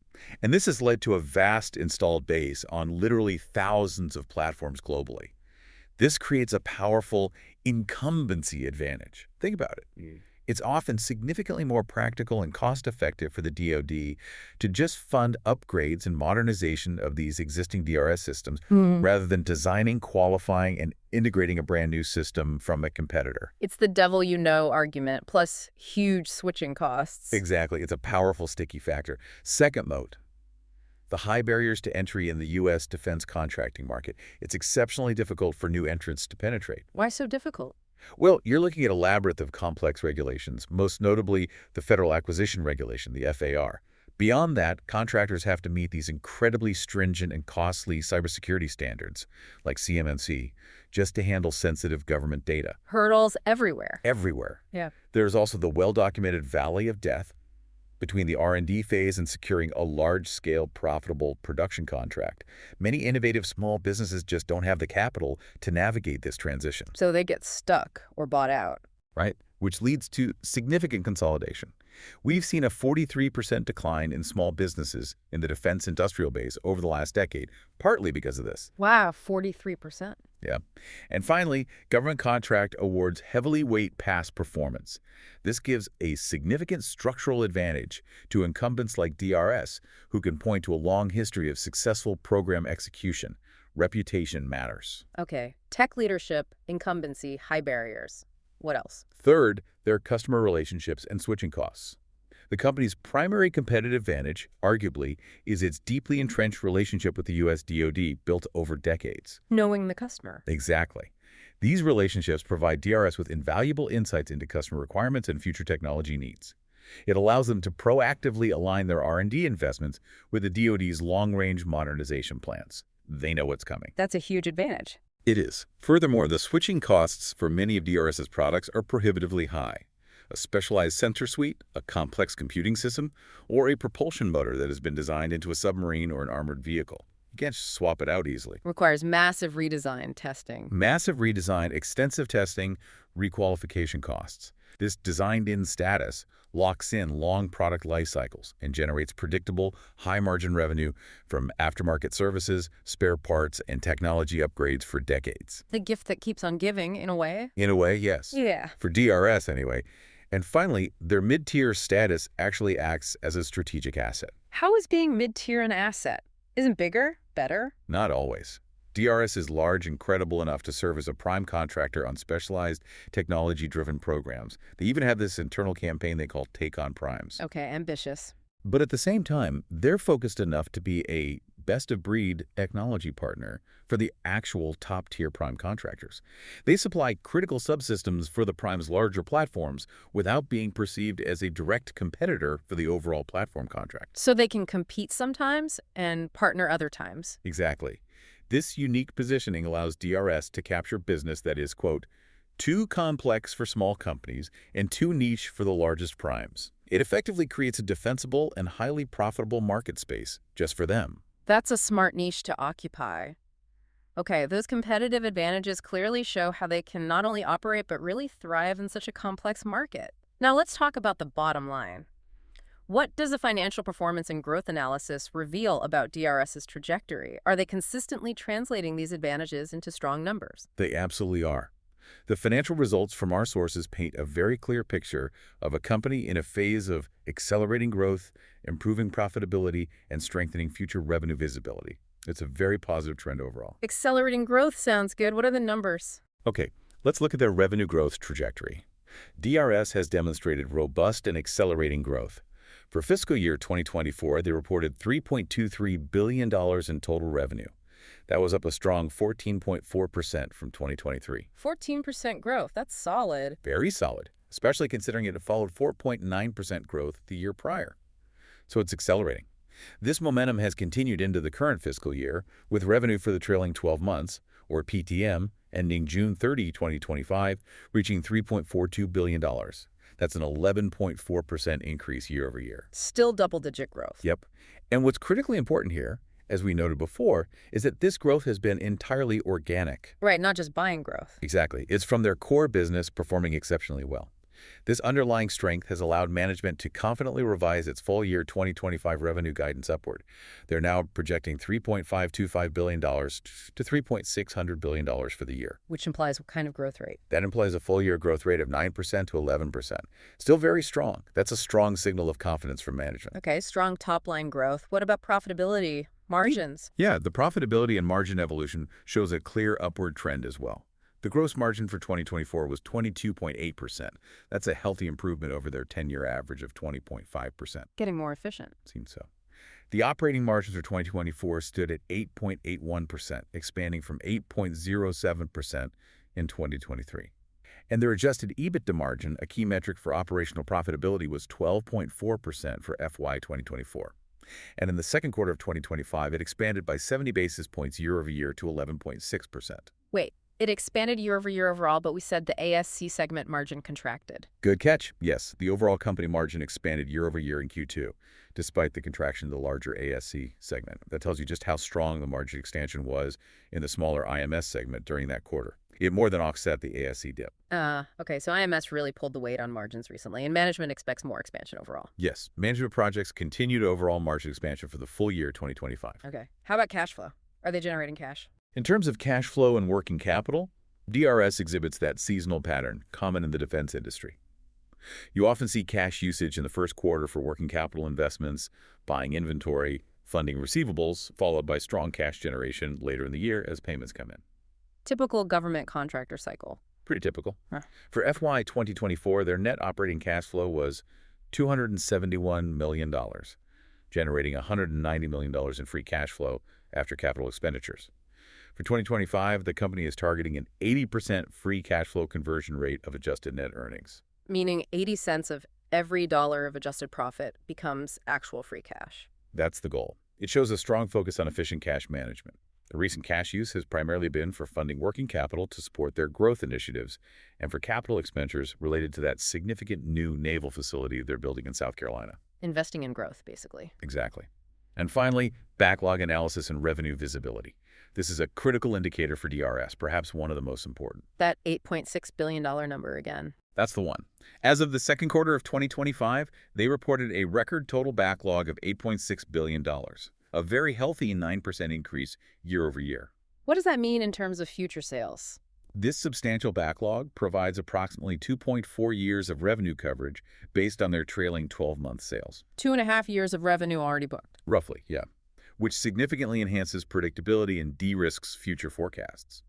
Speaker 2: And this has led to a vast installed base on literally thousands of platforms globally. This creates a powerful incumbency advantage. Think about it. It's often significantly more practical and cost-effective for the DoD to just fund upgrades and modernization of these existing DRS systems rather than designing, qualifying, and integrating a brand new system from a competitor.
Speaker 1: It's the devil you know argument, plus huge switching costs.
Speaker 2: Exactly. It's a powerful sticky factor. Second moat, the high barriers to entry in the U.S. defense contracting market. It's exceptionally difficult for new entrants to penetrate.
Speaker 1: Why so difficult?
Speaker 2: Well, you're looking at a labyrinth of complex regulations, most notably the Federal Acquisition Regulation, the FAR. Beyond that, contractors have to meet these incredibly stringent and costly cybersecurity standards, like CMMC, just to handle sensitive government data.
Speaker 1: Hurdles everywhere.
Speaker 2: Everywhere.
Speaker 1: Yeah.
Speaker 2: There's also the well-documented Valley of Death between the R&D phase and securing a large-scale, profitable production contract. Many innovative small businesses just don't have the capital to navigate this transition.
Speaker 1: So they get stuck or bought out.
Speaker 2: Right? Which leads to significant consolidation. We've seen a 43% decline in small businesses in the defense industrial base over the last decade, partly because of this.
Speaker 1: Wow, 43%.
Speaker 2: Yeah. And finally, government contract awards heavily weight past performance. This gives a significant structural advantage to incumbents like DRS, who can point to a long history of successful program execution. Reputation matters.
Speaker 1: Okay, tech leadership, incumbency, high barriers. What else?
Speaker 2: Third, their customer relationships and switching costs. The company's primary competitive advantage, arguably, is its deeply entrenched relationship with the U.S. DoD built over decades.
Speaker 1: Knowing the customer.
Speaker 2: Exactly. These relationships provide DRS with invaluable insights into customer requirements and future technology needs. It allows them to proactively align their R&D investments with the DoD's long-range modernization plans. They know what's coming.
Speaker 1: That's a huge advantage.
Speaker 2: It is. Furthermore, the switching costs for many of DRS's products are prohibitively high. A specialized sensor suite, a complex computing system, or a propulsion motor that has been designed into a submarine or an armored vehicle. You can't just swap it out easily.
Speaker 1: Requires massive redesign testing.
Speaker 2: Massive redesign, extensive testing, requalification costs. This designed-in status locks in long product life cycles and generates predictable, high-margin revenue from aftermarket services, spare parts, and technology upgrades for decades.
Speaker 1: The gift that keeps on giving, in a way.
Speaker 2: In a way, yes.
Speaker 1: Yeah.
Speaker 2: For DRS, anyway. And finally, their mid-tier status actually acts as a strategic asset.
Speaker 1: How is being mid-tier an asset? Isn't bigger better?
Speaker 2: Not always. DRS is large and credible enough to serve as a prime contractor on specialized, technology-driven programs. They even have this internal campaign they call Take on Primes.
Speaker 1: Okay, ambitious.
Speaker 2: But at the same time, they're focused enough to be a best-of-breed technology partner for the actual top-tier prime contractors. They supply critical subsystems for the prime's larger platforms without being perceived as a direct competitor for the overall platform contract.
Speaker 1: So they can compete sometimes and partner other times.
Speaker 2: Exactly. This unique positioning allows DRS to capture business that is, quote, too complex for small companies and too niche for the largest primes. It effectively creates a defensible and highly profitable market space just for them.
Speaker 1: That's a smart niche to occupy. Okay, those competitive advantages clearly show how they can not only operate but really thrive in such a complex market. Now let's talk about the bottom line. What does the financial performance and growth analysis reveal about DRS's trajectory? Are they consistently translating these advantages into strong numbers?
Speaker 2: They absolutely are. The financial results from our sources paint a very clear picture of a company in a phase of accelerating growth, improving profitability, and strengthening future revenue visibility. It's a very positive trend overall.
Speaker 1: Accelerating growth sounds good. What are the numbers?
Speaker 2: Okay, let's look at their revenue growth trajectory. DRS has demonstrated robust and accelerating growth. For fiscal year 2024, they reported $3.23 billion in total revenue. That was up a strong 14.4% from 2023.
Speaker 1: 14% growth. That's solid.
Speaker 2: Very solid, especially considering it had followed 4.9% growth the year prior. So it's accelerating. This momentum has continued into the current fiscal year, with revenue for the trailing 12 months, or PTM, ending June 30, 2025, reaching $3.42 billion. That's an 11.4% increase year over year.
Speaker 1: Still double-digit growth.
Speaker 2: Yep. And what's critically important here, as we noted before, is that this growth has been entirely organic.
Speaker 1: Right, not just buying growth.
Speaker 2: Exactly. It's from their core business performing exceptionally well. This underlying strength has allowed management to confidently revise its full year 2025 revenue guidance upward. They're now projecting $3.525 billion to $3.600 billion for the year.
Speaker 1: Which implies what kind of growth rate?
Speaker 2: That implies a full year growth rate of 9% to 11%. Still very strong. That's a strong signal of confidence from management.
Speaker 1: Okay, strong top-line growth. What about profitability? Margins?
Speaker 2: Yeah, the profitability and margin evolution shows a clear upward trend as well. The gross margin for 2024 was 22.8%. That's a healthy improvement over their 10-year average of 20.5%.
Speaker 1: Getting more efficient.
Speaker 2: Seems so. The operating margins for 2024 stood at 8.81%, expanding from 8.07% in 2023. And their adjusted EBITDA margin, a key metric for operational profitability, was 12.4% for FY 2024. And in the second quarter of 2025, it expanded by 70 basis points year over year to 11.6%.
Speaker 1: Wait. It expanded year over year overall, but we said the ASC segment margin contracted.
Speaker 2: Good catch. Yes, the overall company margin expanded year over year in Q2, despite the contraction of the larger ASC segment. That tells you just how strong the margin expansion was in the smaller IMS segment during that quarter. It more than offset the ASC dip.
Speaker 1: Okay, so IMS really pulled the weight on margins recently, and management expects more expansion overall.
Speaker 2: Yes, management projects continued overall margin expansion for the full year 2025.
Speaker 1: Okay, how about cash flow? Are they generating cash?
Speaker 2: In terms of cash flow and working capital, DRS exhibits that seasonal pattern common in the defense industry. You often see cash usage in the first quarter for working capital investments, buying inventory, funding receivables, followed by strong cash generation later in the year as payments come in.
Speaker 1: Typical government contractor cycle.
Speaker 2: Pretty typical.
Speaker 1: Huh.
Speaker 2: For FY 2024, their net operating cash flow was $271 million, generating $190 million in free cash flow after capital expenditures. For 2025, the company is targeting an 80% free cash flow conversion rate of adjusted net earnings.
Speaker 1: Meaning 80 cents of every dollar of adjusted profit becomes actual free cash.
Speaker 2: That's the goal. It shows a strong focus on efficient cash management. The recent cash use has primarily been for funding working capital to support their growth initiatives and for capital expenditures related to that significant new naval facility they're building in South Carolina.
Speaker 1: Investing in growth, basically.
Speaker 2: Exactly. And finally, backlog analysis and revenue visibility. This is a critical indicator for DRS, perhaps one of the most important.
Speaker 1: That $8.6 billion number again.
Speaker 2: That's the one. As of the second quarter of 2025, they reported a record total backlog of $8.6 billion, a very healthy 9% increase year over year.
Speaker 1: What does that mean in terms of future sales?
Speaker 2: This substantial backlog provides approximately 2.4 years of revenue coverage based on their trailing 12-month sales.
Speaker 1: 2.5 years of revenue already booked.
Speaker 2: Roughly, yeah, which significantly enhances predictability and de-risks future forecasts.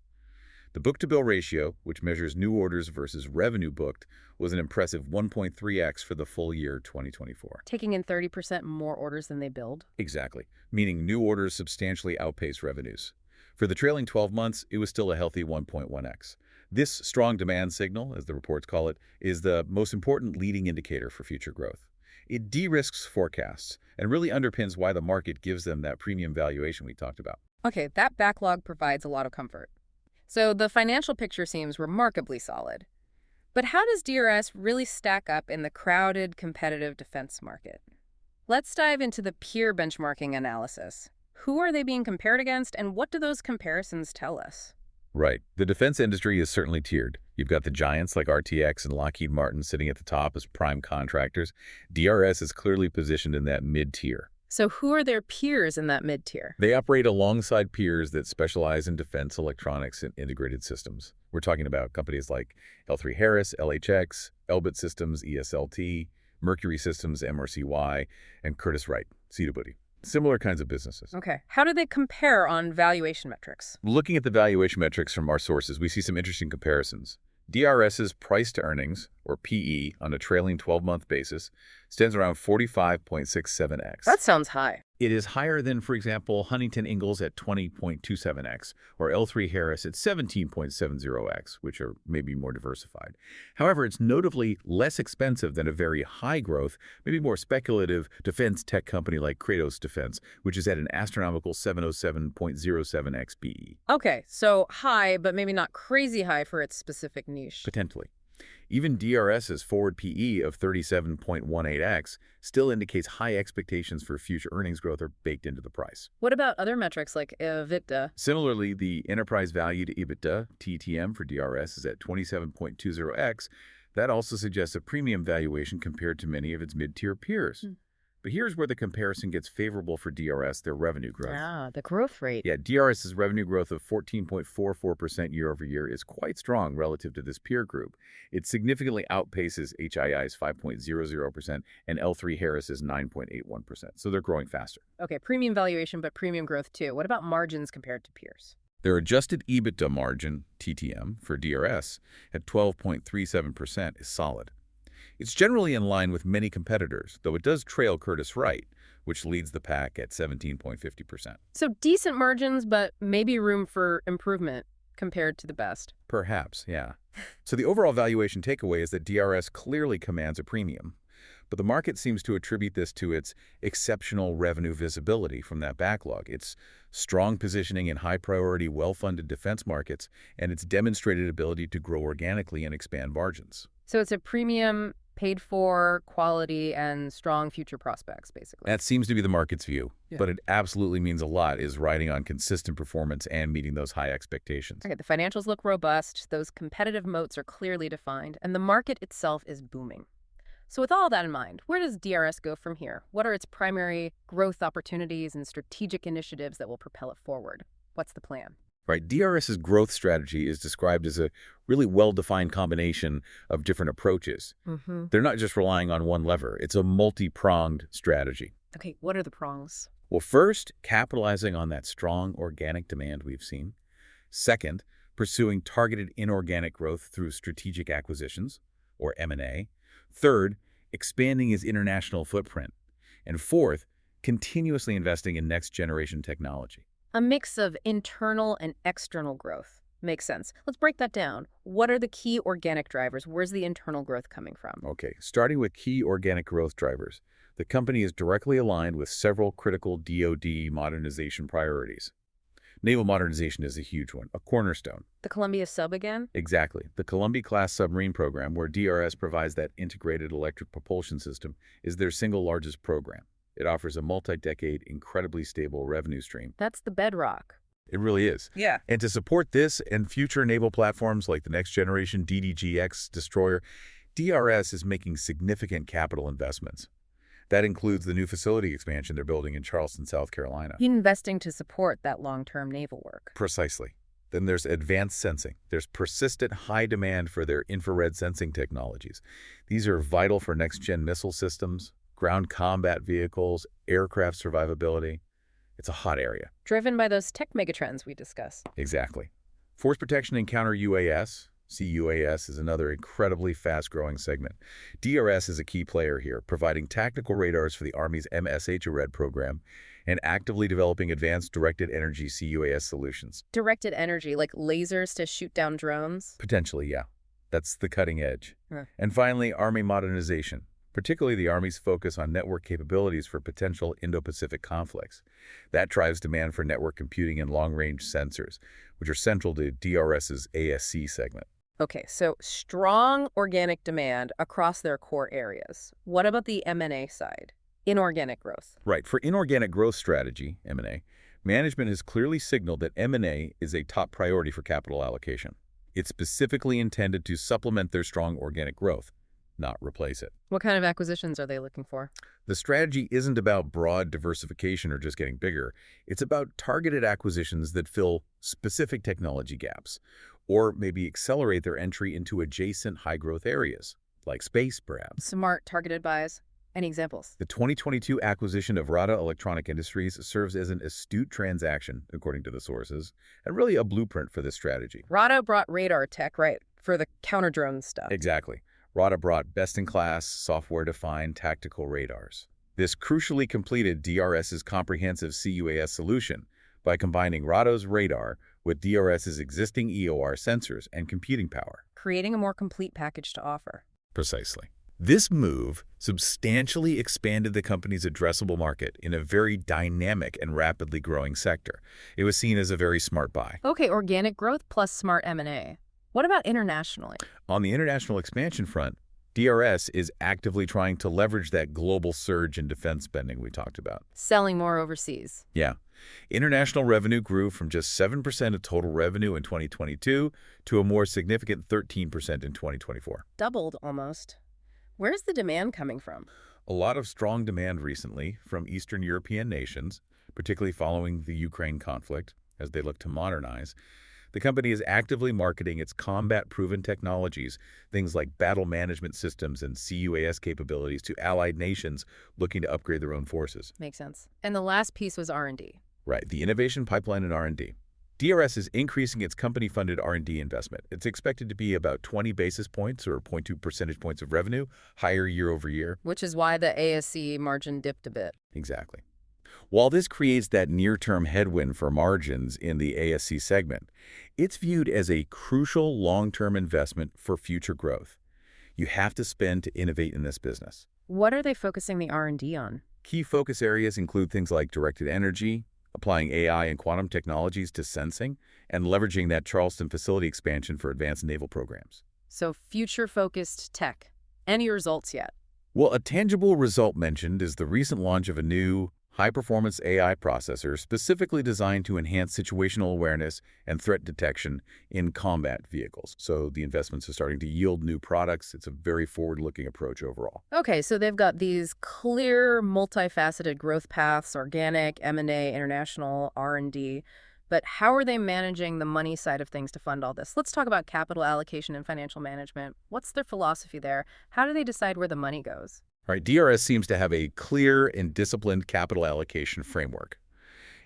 Speaker 2: The book-to-bill ratio, which measures new orders versus revenue booked, was an impressive 1.3x for the full year 2024.
Speaker 1: Taking in 30% more orders than they billed?
Speaker 2: Exactly, meaning new orders substantially outpace revenues. For the trailing 12 months, it was still a healthy 1.1x. This strong demand signal, as the reports call it, is the most important leading indicator for future growth. It de-risks forecasts and really underpins why the market gives them that premium valuation we talked about.
Speaker 1: Okay, that backlog provides a lot of comfort. So the financial picture seems remarkably solid. But how does DRS really stack up in the crowded, competitive defense market? Let's dive into the peer benchmarking analysis. Who are they being compared against, and what do those comparisons tell us?
Speaker 2: Right. The defense industry is certainly tiered. You've got the giants like RTX and Lockheed Martin sitting at the top as prime contractors. DRS is clearly positioned in that mid-tier.
Speaker 1: So who are their peers in that mid-tier?
Speaker 2: They operate alongside peers that specialize in defense electronics and integrated systems. We're talking about companies like L3 Harris, LHX, Elbit Systems, ESLT, Mercury Systems, MRCY, and Curtiss-Wright, Booty. Similar kinds of businesses.
Speaker 1: Okay. How do they compare on valuation metrics?
Speaker 2: Looking at the valuation metrics from our sources, we see some interesting comparisons. DRS's price to earnings, or PE, on a trailing 12-month basis stands around 45.67x.
Speaker 1: That sounds high.
Speaker 2: It is higher than, for example, Huntington Ingalls at 20.27x, or L3 Harris at 17.70x, which are maybe more diversified. However, it's notably less expensive than a very high-growth, maybe more speculative defense tech company like Kratos Defense, which is at an astronomical 707.07x PE.
Speaker 1: Okay, so high, but maybe not crazy high for its specific niche.
Speaker 2: Potentially. Even DRS's forward PE of 37.18x still indicates high expectations for future earnings growth are baked into the price.
Speaker 1: What about other metrics like EBITDA?
Speaker 2: Similarly, the enterprise value to EBITDA, TTM for DRS, is at 27.20x. That also suggests a premium valuation compared to many of its mid-tier peers. But here's where the comparison gets favorable for DRS, their revenue growth.
Speaker 1: Ah, the growth rate.
Speaker 2: Yeah, DRS's revenue growth of 14.44% year over year is quite strong relative to this peer group. It significantly outpaces HII's 5.00% and L3 Harris's 9.81%. So they're growing faster.
Speaker 1: Okay, premium valuation, but premium growth too. What about margins compared to peers?
Speaker 2: Their adjusted EBITDA margin, TTM, for DRS at 12.37% is solid. It's generally in line with many competitors, though it does trail Curtiss-Wright, which leads the pack at 17.50%.
Speaker 1: So decent margins, but maybe room for improvement compared to the best.
Speaker 2: Perhaps, yeah. So the overall valuation takeaway is that DRS clearly commands a premium, but the market seems to attribute this to its exceptional revenue visibility from that backlog, its strong positioning in high-priority, well-funded defense markets, and its demonstrated ability to grow organically and expand margins.
Speaker 1: So it's a premium paid for quality and strong future prospects, basically.
Speaker 2: That seems to be the market's view,
Speaker 1: Yeah.
Speaker 2: but it absolutely means a lot is riding on consistent performance and meeting those high expectations.
Speaker 1: Okay, the financials look robust, those competitive moats are clearly defined, and the market itself is booming. So with all that in mind, where does DRS go from here? What are its primary growth opportunities and strategic initiatives that will propel it forward? What's the plan?
Speaker 2: Right, DRS's growth strategy is described as a really well-defined combination of different approaches. They're not just relying on one lever. It's a multi-pronged strategy.
Speaker 1: Okay, what are the prongs?
Speaker 2: Well, first, capitalizing on that strong organic demand we've seen. Second, pursuing targeted inorganic growth through strategic acquisitions, or M&A. Third, expanding its international footprint. And fourth, continuously investing in next-generation technology.
Speaker 1: A mix of internal and external growth. Makes sense. Let's break that down. What are the key organic drivers? Where's the internal growth coming from?
Speaker 2: Okay, starting with key organic growth drivers. The company is directly aligned with several critical DoD modernization priorities. Naval modernization is a huge one, a cornerstone.
Speaker 1: The Columbia sub again?
Speaker 2: Exactly. The Columbia-class submarine program, where DRS provides that integrated electric propulsion system, is their single largest program. It offers a multi-decade, incredibly stable revenue stream.
Speaker 1: That's the bedrock.
Speaker 2: It really is.
Speaker 1: Yeah.
Speaker 2: And to support this and future naval platforms like the next-generation DDG-X destroyer, DRS is making significant capital investments. That includes the new facility expansion they're building in Charleston, South Carolina.
Speaker 1: Investing to support that long-term naval work.
Speaker 2: Precisely. Then there's advanced sensing. There's persistent high demand for their infrared sensing technologies. These are vital for next-gen missile systems, ground combat vehicles, aircraft survivability. It's a hot area.
Speaker 1: Driven by those tech megatrends we discussed.
Speaker 2: Exactly. Force protection and counter-UAS, CUAS, is another incredibly fast-growing segment. DRS is a key player here, providing tactical radars for the Army's MSH-RED program and actively developing advanced directed energy CUAS solutions.
Speaker 1: Directed energy, like lasers to shoot down drones?
Speaker 2: Potentially, yeah. That's the cutting edge.
Speaker 1: Huh.
Speaker 2: And finally, Army modernization, particularly the Army's focus on network capabilities for potential Indo-Pacific conflicts. That drives demand for network computing and long-range sensors, which are central to DRS's ASC segment.
Speaker 1: Okay, so strong organic demand across their core areas. What about the M&A side? Inorganic growth.
Speaker 2: Right. For inorganic growth strategy, M&A, management has clearly signaled that M&A is a top priority for capital allocation. It's specifically intended to supplement their strong organic growth, not replace it.
Speaker 1: What kind of acquisitions are they looking for?
Speaker 2: The strategy isn't about broad diversification or just getting bigger. It's about targeted acquisitions that fill specific technology gaps, or maybe accelerate their entry into adjacent high-growth areas, like space, perhaps.
Speaker 1: Smart, targeted buys. Any examples?
Speaker 2: The 2022 acquisition of Rada Electronic Industries serves as an astute transaction, according to the sources, and really a blueprint for this strategy.
Speaker 1: Rada brought radar tech, right, for the counter-drone stuff.
Speaker 2: Exactly. Rada brought best-in-class, software-defined tactical radars. This crucially completed DRS's comprehensive CUAS solution by combining Rada's radar with DRS's existing EOR sensors and computing power.
Speaker 1: Creating a more complete package to offer.
Speaker 2: Precisely. This move substantially expanded the company's addressable market in a very dynamic and rapidly growing sector. It was seen as a very smart buy.
Speaker 1: Okay, organic growth plus smart M&A. What about internationally?
Speaker 2: On the international expansion front, DRS is actively trying to leverage that global surge in defense spending we talked about.
Speaker 1: Selling more overseas.
Speaker 2: Yeah. International revenue grew from just 7% of total revenue in 2022 to a more significant 13% in 2024.
Speaker 1: Doubled almost. Where's the demand coming from?
Speaker 2: A lot of strong demand recently from Eastern European nations, particularly following the Ukraine conflict, as they look to modernize. The company is actively marketing its combat-proven technologies, things like battle management systems and CUAS capabilities, to allied nations looking to upgrade their own forces.
Speaker 1: Makes sense. And the last piece was R&D.
Speaker 2: Right, the innovation pipeline and R&D. DRS is increasing its company-funded R&D investment. It's expected to be about 20 basis points or 0.2 percentage points of revenue, higher year over year.
Speaker 1: Which is why the ASC margin dipped a bit.
Speaker 2: Exactly. While this creates that near-term headwind for margins in the ASC segment, it's viewed as a crucial long-term investment for future growth. You have to spend to innovate in this business.
Speaker 1: What are they focusing the R&D on?
Speaker 2: Key focus areas include things like directed energy, applying AI and quantum technologies to sensing, and leveraging that Charleston facility expansion for advanced naval programs.
Speaker 1: So future-focused tech. Any results yet?
Speaker 2: Well, a tangible result mentioned is the recent launch of a new high-performance AI processor specifically designed to enhance situational awareness and threat detection in combat vehicles. So the investments are starting to yield new products. It's a very forward-looking approach overall.
Speaker 1: Okay, so they've got these clear, multifaceted growth paths, organic, M&A, international, R&D. But how are they managing the money side of things to fund all this? Let's talk about capital allocation and financial management. What's their philosophy there? How do they decide where the money goes?
Speaker 2: All right, DRS seems to have a clear and disciplined capital allocation framework.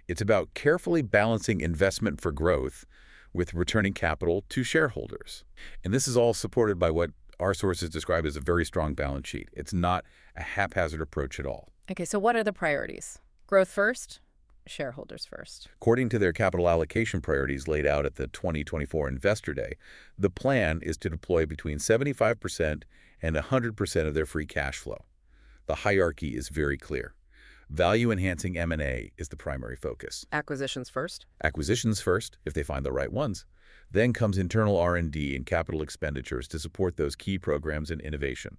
Speaker 2: It's about carefully balancing investment for growth with returning capital to shareholders. And this is all supported by what our sources describe as a very strong balance sheet. It's not a haphazard approach at all.
Speaker 1: Okay, so what are the priorities? Growth first, shareholders first.
Speaker 2: According to their capital allocation priorities laid out at the 2024 Investor Day, the plan is to deploy between 75% and 100% of their free cash flow. The hierarchy is very clear. Value-enhancing M&A is the primary focus.
Speaker 1: Acquisitions first?
Speaker 2: Acquisitions first, if they find the right ones. Then comes internal R&D and capital expenditures to support those key programs and innovation.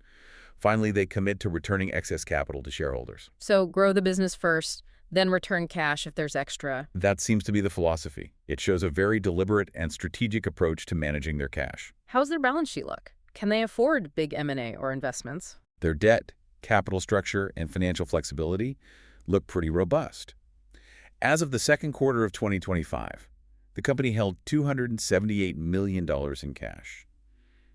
Speaker 2: Finally, they commit to returning excess capital to shareholders.
Speaker 1: So grow the business first, then return cash if there's extra.
Speaker 2: That seems to be the philosophy. It shows a very deliberate and strategic approach to managing their cash.
Speaker 1: How's their balance sheet look? Can they afford big M&A or investments?
Speaker 2: Their debt, capital structure, and financial flexibility look pretty robust. As of the second quarter of 2025, the company held $278 million in cash.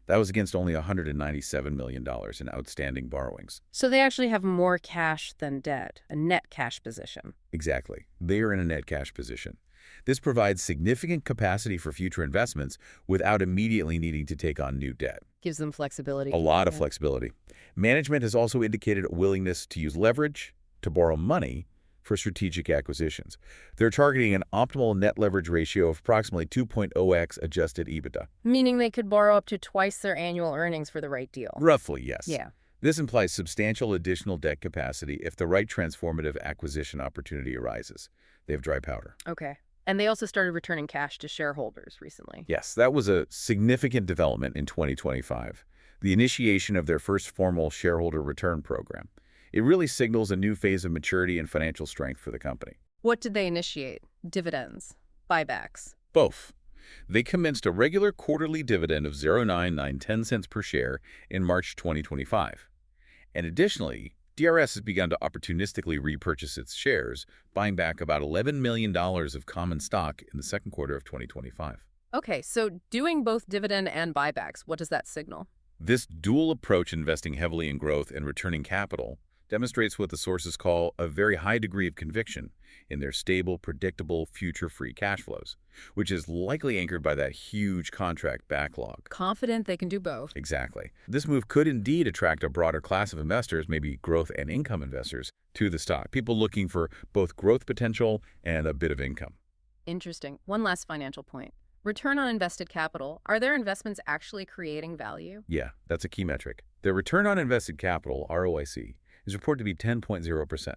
Speaker 2: That was against only $197 million in outstanding borrowings.
Speaker 1: So they actually have more cash than debt, a net cash position.
Speaker 2: Exactly. They are in a net cash position. This provides significant capacity for future investments without immediately needing to take on new debt.
Speaker 1: Gives them flexibility.
Speaker 2: A lot of flexibility. Management has also indicated a willingness to use leverage to borrow money for strategic acquisitions. They're targeting an optimal net leverage ratio of approximately 2.0x adjusted EBITDA.
Speaker 1: Meaning they could borrow up to twice their annual earnings for the right deal.
Speaker 2: Roughly, yes.
Speaker 1: Yeah.
Speaker 2: This implies substantial additional debt capacity if the right transformative acquisition opportunity arises. They have dry powder.
Speaker 1: Okay. And they also started returning cash to shareholders recently.
Speaker 2: Yes, that was a significant development in 2025, the initiation of their first formal shareholder return program. It really signals a new phase of maturity and financial strength for the company.
Speaker 1: What did they initiate? Dividends? Buybacks?
Speaker 2: Both. They commenced a regular quarterly dividend of 0.9910 per share in March 2025. And additionally, DRS has begun to opportunistically repurchase its shares, buying back about $11 million of common stock in the second quarter of 2025.
Speaker 1: Okay, so doing both dividend and buybacks, what does that signal?
Speaker 2: This dual approach, investing heavily in growth and returning capital, demonstrates what the sources call a very high degree of conviction in their stable, predictable, future free cash flows, which is likely anchored by that huge contract backlog.
Speaker 1: Confident they can do both.
Speaker 2: Exactly. This move could indeed attract a broader class of investors, maybe growth and income investors, to the stock, people looking for both growth potential and a bit of income.
Speaker 1: Interesting. One last financial point. Return on invested capital. Are their investments actually creating value?
Speaker 2: Yeah, that's a key metric. Their return on invested capital, ROIC, is reported to be 10.0%.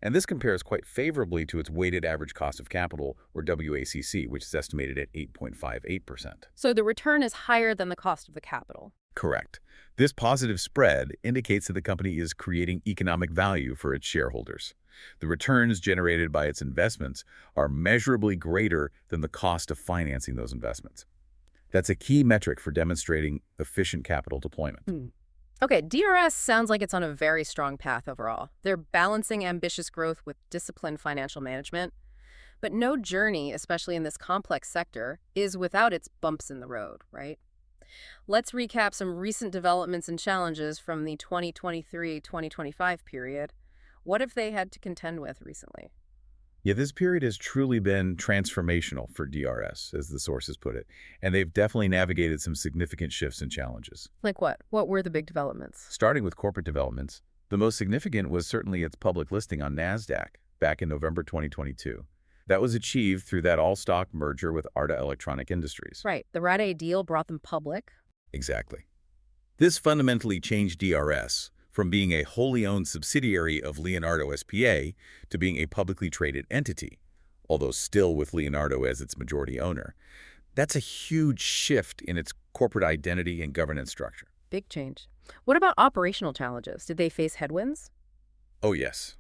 Speaker 2: And this compares quite favorably to its weighted average cost of capital, or WACC, which is estimated at 8.58%.
Speaker 1: So the return is higher than the cost of the capital.
Speaker 2: Correct. This positive spread indicates that the company is creating economic value for its shareholders. The returns generated by its investments are measurably greater than the cost of financing those investments. That's a key metric for demonstrating efficient capital deployment.
Speaker 1: Okay, DRS sounds like it's on a very strong path overall. They're balancing ambitious growth with disciplined financial management. But no journey, especially in this complex sector, is without its bumps in the road, right? Let's recap some recent developments and challenges from the 2023-2025 period. What have they had to contend with recently?
Speaker 2: Yeah, this period has truly been transformational for DRS, as the sources put it, and they've definitely navigated some significant shifts and challenges.
Speaker 1: Like what? What were the big developments?
Speaker 2: Starting with corporate developments, the most significant was certainly its public listing on NASDAQ back in November 2022. That was achieved through that all-stock merger with Arta Electronic Industries.
Speaker 1: Right. The Rade deal brought them public.
Speaker 2: Exactly. This fundamentally changed DRS from being a wholly owned subsidiary of Leonardo S.p.A. to being a publicly traded entity, although still with Leonardo as its majority owner. That's a huge shift in its corporate identity and governance structure.
Speaker 1: Big change. What about operational challenges? Did they face headwinds?
Speaker 2: Oh, yes.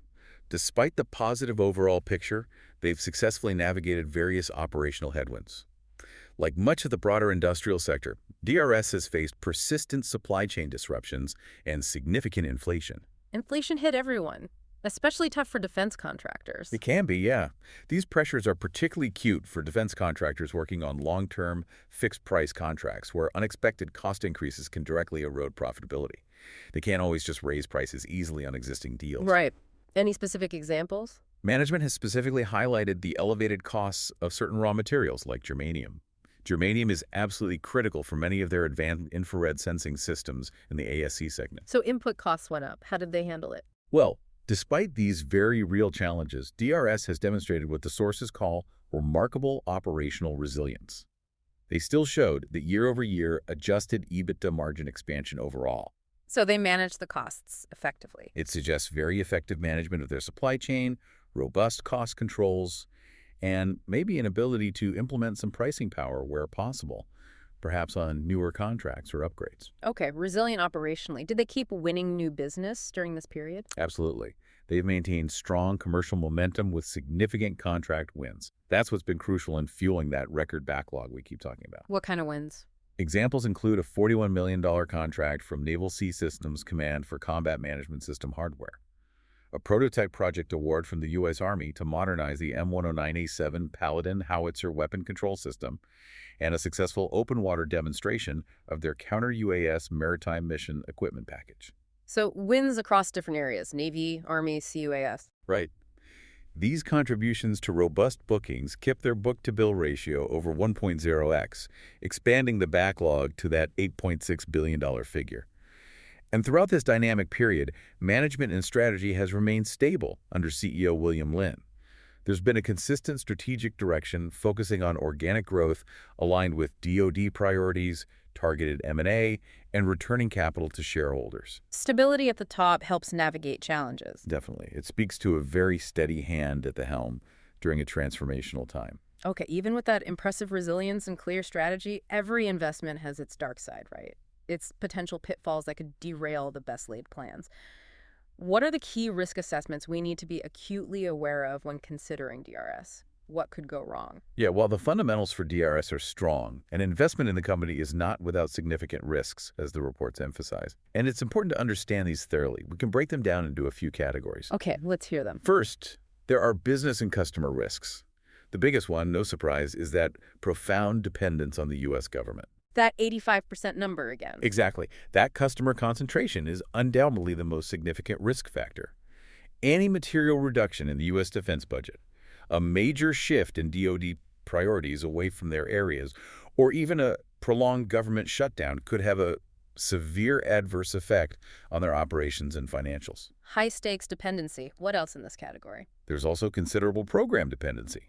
Speaker 2: Despite the positive overall picture, they've successfully navigated various operational headwinds. Like much of the broader industrial sector, DRS has faced persistent supply chain disruptions and significant inflation.
Speaker 1: Inflation hit everyone, especially tough for defense contractors.
Speaker 2: It can be, yeah. These pressures are particularly acute for defense contractors working on long-term, fixed-price contracts where unexpected cost increases can directly erode profitability. They can't always just raise prices easily on existing deals.
Speaker 1: Right. Any specific examples?
Speaker 2: Management has specifically highlighted the elevated costs of certain raw materials like germanium. Germanium is absolutely critical for many of their advanced infrared sensing systems in the ASC segment.
Speaker 1: So input costs went up. How did they handle it?
Speaker 2: Well, despite these very real challenges, DRS has demonstrated what the sources call remarkable operational resilience. They still showed the year-over-year adjusted EBITDA margin expansion overall.
Speaker 1: So they managed the costs effectively.
Speaker 2: It suggests very effective management of their supply chain, robust cost controls, and maybe an ability to implement some pricing power where possible, perhaps on newer contracts or upgrades.
Speaker 1: Okay, resilient operationally. Did they keep winning new business during this period?
Speaker 2: Absolutely. They've maintained strong commercial momentum with significant contract wins. That's what's been crucial in fueling that record backlog we keep talking about.
Speaker 1: What kind of wins?
Speaker 2: Examples include a $41 million contract from Naval Sea Systems Command for combat management system hardware, a prototype project award from the U.S. Army to modernize the M109A7 Paladin howitzer weapon control system, and a successful open water demonstration of their counter-UAS maritime mission equipment package.
Speaker 1: So wins across different areas, Navy, Army, CUAS.
Speaker 2: Right. These contributions to robust bookings kept their book-to-bill ratio over 1.0x, expanding the backlog to that $8.6 billion figure. And throughout this dynamic period, management and strategy has remained stable under CEO William Lin. There's been a consistent strategic direction focusing on organic growth aligned with DoD priorities, targeted M&A, and returning capital to shareholders.
Speaker 1: Stability at the top helps navigate challenges.
Speaker 2: Definitely. It speaks to a very steady hand at the helm during a transformational time.
Speaker 1: Okay, even with that impressive resilience and clear strategy, every investment has its dark side, right? Its potential pitfalls that could derail the best laid plans. What are the key risk assessments we need to be acutely aware of when considering DRS? What could go wrong?
Speaker 2: Yeah, while the fundamentals for DRS are strong, an investment in the company is not without significant risks, as the reports emphasize. And it's important to understand these thoroughly. We can break them down into a few categories.
Speaker 1: Okay, let's hear them.
Speaker 2: First, there are business and customer risks. The biggest one, no surprise, is that profound dependence on the U.S. government.
Speaker 1: That 85% number again.
Speaker 2: Exactly. That customer concentration is undoubtedly the most significant risk factor. Any material reduction in the U.S. defense budget, a major shift in DoD priorities away from their areas, or even a prolonged government shutdown could have a severe adverse effect on their operations and financials.
Speaker 1: High-stakes dependency. What else in this category?
Speaker 2: There's also considerable program dependency.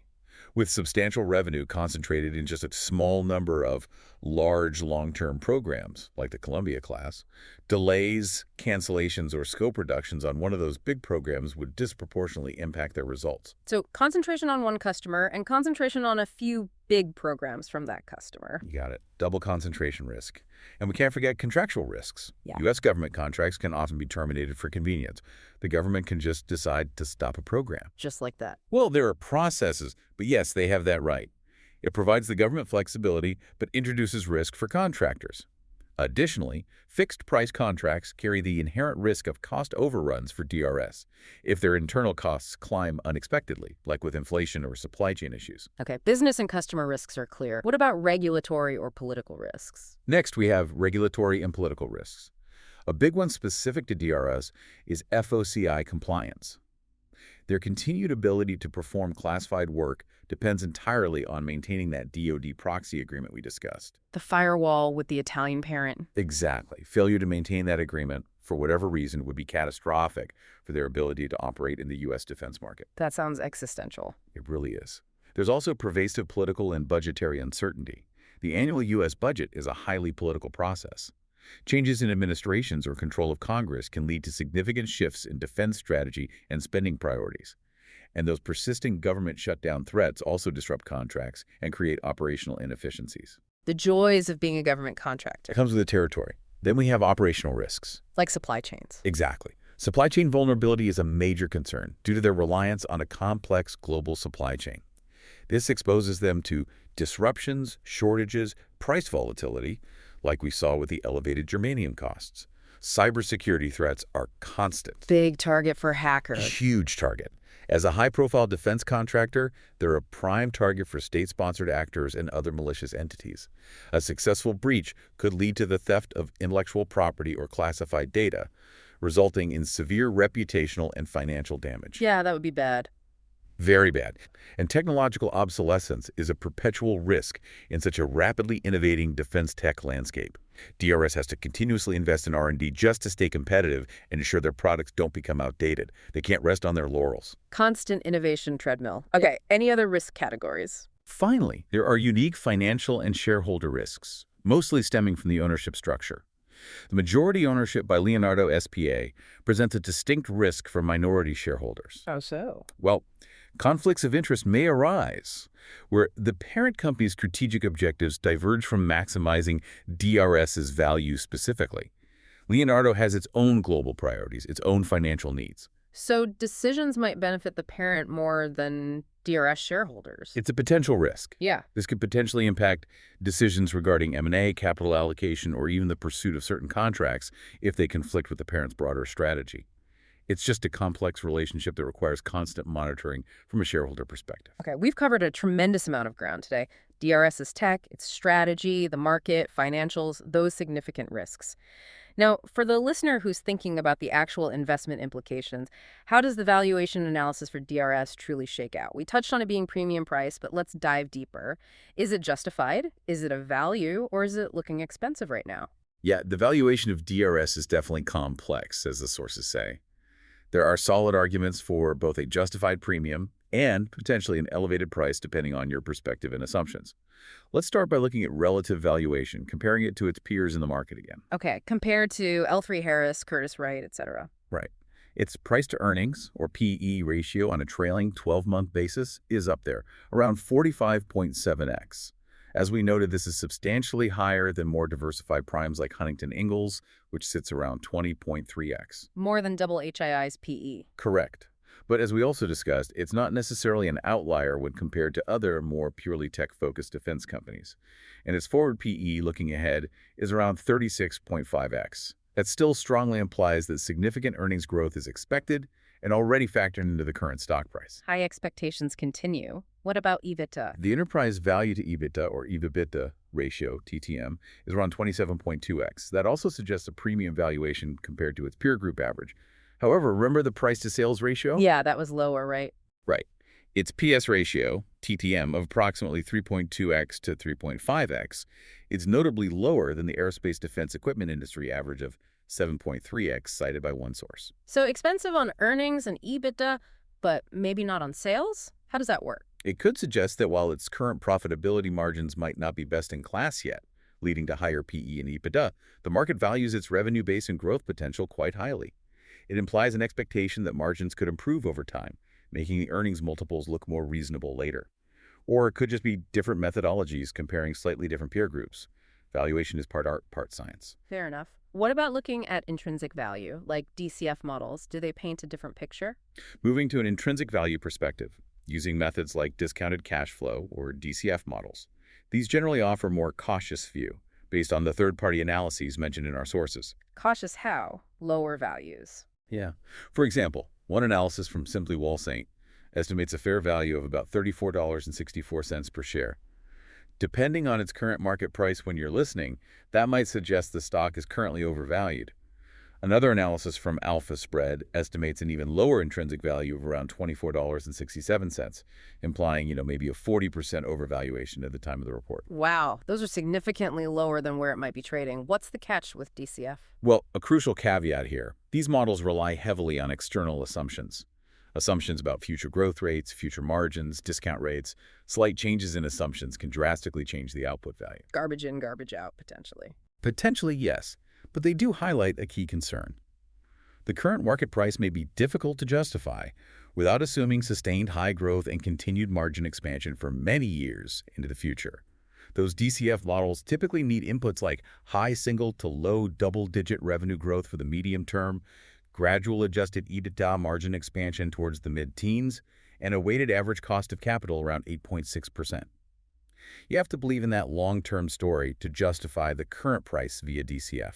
Speaker 2: With substantial revenue concentrated in just a small number of large long-term programs, like the Columbia class, delays, cancellations, or scope reductions on one of those big programs would disproportionately impact their results.
Speaker 1: So concentration on one customer and concentration on a few big programs from that customer.
Speaker 2: You got it. Double concentration risk. And we can't forget contractual risks.
Speaker 1: Yeah.
Speaker 2: U.S. government contracts can often be terminated for convenience. The government can just decide to stop a program.
Speaker 1: Just like that.
Speaker 2: Well, there are processes, but yes, they have that right. It provides the government flexibility, but introduces risk for contractors. Additionally, fixed-price contracts carry the inherent risk of cost overruns for DRS if their internal costs climb unexpectedly, like with inflation or supply chain issues.
Speaker 1: Okay, business and customer risks are clear. What about regulatory or political risks?
Speaker 2: Next, we have regulatory and political risks. A big one specific to DRS is FOCI compliance. Their continued ability to perform classified work depends entirely on maintaining that DoD proxy agreement we discussed.
Speaker 1: The firewall with the Italian parent.
Speaker 2: Exactly. Failure to maintain that agreement, for whatever reason, would be catastrophic for their ability to operate in the U.S. defense market.
Speaker 1: That sounds existential.
Speaker 2: It really is. There's also pervasive political and budgetary uncertainty. The annual U.S. budget is a highly political process. Changes in administrations or control of Congress can lead to significant shifts in defense strategy and spending priorities. And those persisting government shutdown threats also disrupt contracts and create operational inefficiencies.
Speaker 1: The joys of being a government contractor.
Speaker 2: It comes with the territory. Then we have operational risks.
Speaker 1: Like supply chains.
Speaker 2: Exactly. Supply chain vulnerability is a major concern due to their reliance on a complex global supply chain. This exposes them to disruptions, shortages, price volatility, like we saw with the elevated germanium costs. Cybersecurity threats are constant.
Speaker 1: Big target for hackers.
Speaker 2: Huge target. As a high-profile defense contractor, they're a prime target for state-sponsored actors and other malicious entities. A successful breach could lead to the theft of intellectual property or classified data, resulting in severe reputational and financial damage.
Speaker 1: Yeah, that would be bad.
Speaker 2: Very bad. And technological obsolescence is a perpetual risk in such a rapidly innovating defense tech landscape. DRS has to continuously invest in R&D just to stay competitive and ensure their products don't become outdated. They can't rest on their laurels.
Speaker 1: Constant innovation treadmill. Okay, any other risk categories?
Speaker 2: Finally, there are unique financial and shareholder risks, mostly stemming from the ownership structure. The majority ownership by Leonardo SPA presents a distinct risk for minority shareholders.
Speaker 1: How so?
Speaker 2: Well, conflicts of interest may arise where the parent company's strategic objectives diverge from maximizing DRS's value specifically. Leonardo has its own global priorities, its own financial needs.
Speaker 1: So decisions might benefit the parent more than DRS shareholders.
Speaker 2: It's a potential risk.
Speaker 1: Yeah.
Speaker 2: This could potentially impact decisions regarding M&A, capital allocation, or even the pursuit of certain contracts if they conflict with the parent's broader strategy. It's just a complex relationship that requires constant monitoring from a shareholder perspective.
Speaker 1: Okay, we've covered a tremendous amount of ground today. DRS's tech, its strategy, the market, financials, those significant risks. Now, for the listener who's thinking about the actual investment implications, how does the valuation analysis for DRS truly shake out? We touched on it being premium price, but let's dive deeper. Is it justified? Is it a value? Or is it looking expensive right now?
Speaker 2: Yeah, the valuation of DRS is definitely complex, as the sources say. There are solid arguments for both a justified premium and potentially an elevated price depending on your perspective and assumptions. Let's start by looking at relative valuation, comparing it to its peers in the market again.
Speaker 1: Okay, compared to L3 Harris, Curtiss-Wright, etc.
Speaker 2: Right. Its price to earnings, or PE ratio on a trailing 12-month basis, is up there, around 45.7x. As we noted, this is substantially higher than more diversified primes like Huntington Ingalls, which sits around 20.3x.
Speaker 1: More than double HII's PE.
Speaker 2: Correct. But as we also discussed, it's not necessarily an outlier when compared to other more purely tech-focused defense companies. And its forward PE looking ahead is around 36.5x. That still strongly implies that significant earnings growth is expected and already factored into the current stock price.
Speaker 1: High expectations continue. What about EBITDA?
Speaker 2: The enterprise value to EBITDA, or EV/EBITDA ratio, TTM, is around 27.2x. That also suggests a premium valuation compared to its peer group average. However, remember the price-to-sales ratio?
Speaker 1: Yeah, that was lower, right?
Speaker 2: Right. Its PS ratio, TTM, of approximately 3.2x to 3.5x is notably lower than the aerospace defense equipment industry average of 7.3x cited by one source.
Speaker 1: So expensive on earnings and EBITDA, but maybe not on sales? How does that work?
Speaker 2: It could suggest that while its current profitability margins might not be best in class yet, leading to higher PE and EBITDA, the market values its revenue base and growth potential quite highly. It implies an expectation that margins could improve over time, making the earnings multiples look more reasonable later. Or it could just be different methodologies comparing slightly different peer groups. Valuation is part art, part science.
Speaker 1: Fair enough. What about looking at intrinsic value, like DCF models? Do they paint a different picture?
Speaker 2: Moving to an intrinsic value perspective, using methods like discounted cash flow or DCF models. These generally offer a more cautious view, based on the third-party analyses mentioned in our sources.
Speaker 1: Cautious how? Lower values.
Speaker 2: Yeah. For example, one analysis from Simply Wallsaint estimates a fair value of about $34.64 per share. Depending on its current market price when you're listening, that might suggest the stock is currently overvalued. Another analysis from Alpha Spread estimates an even lower intrinsic value of around $24.67, implying, maybe a 40% overvaluation at the time of the report.
Speaker 1: Wow, those are significantly lower than where it might be trading. What's the catch with DCF?
Speaker 2: Well, a crucial caveat here. These models rely heavily on external assumptions. Assumptions about future growth rates, future margins, discount rates. Slight changes in assumptions can drastically change the output value.
Speaker 1: Garbage in, garbage out, potentially.
Speaker 2: Potentially, yes, but they do highlight a key concern. The current market price may be difficult to justify without assuming sustained high growth and continued margin expansion for many years into the future. Those DCF models typically need inputs like high single to low double-digit revenue growth for the medium term, gradual adjusted EBITDA margin expansion towards the mid-teens, and a weighted average cost of capital around 8.6%. You have to believe in that long-term story to justify the current price via DCF.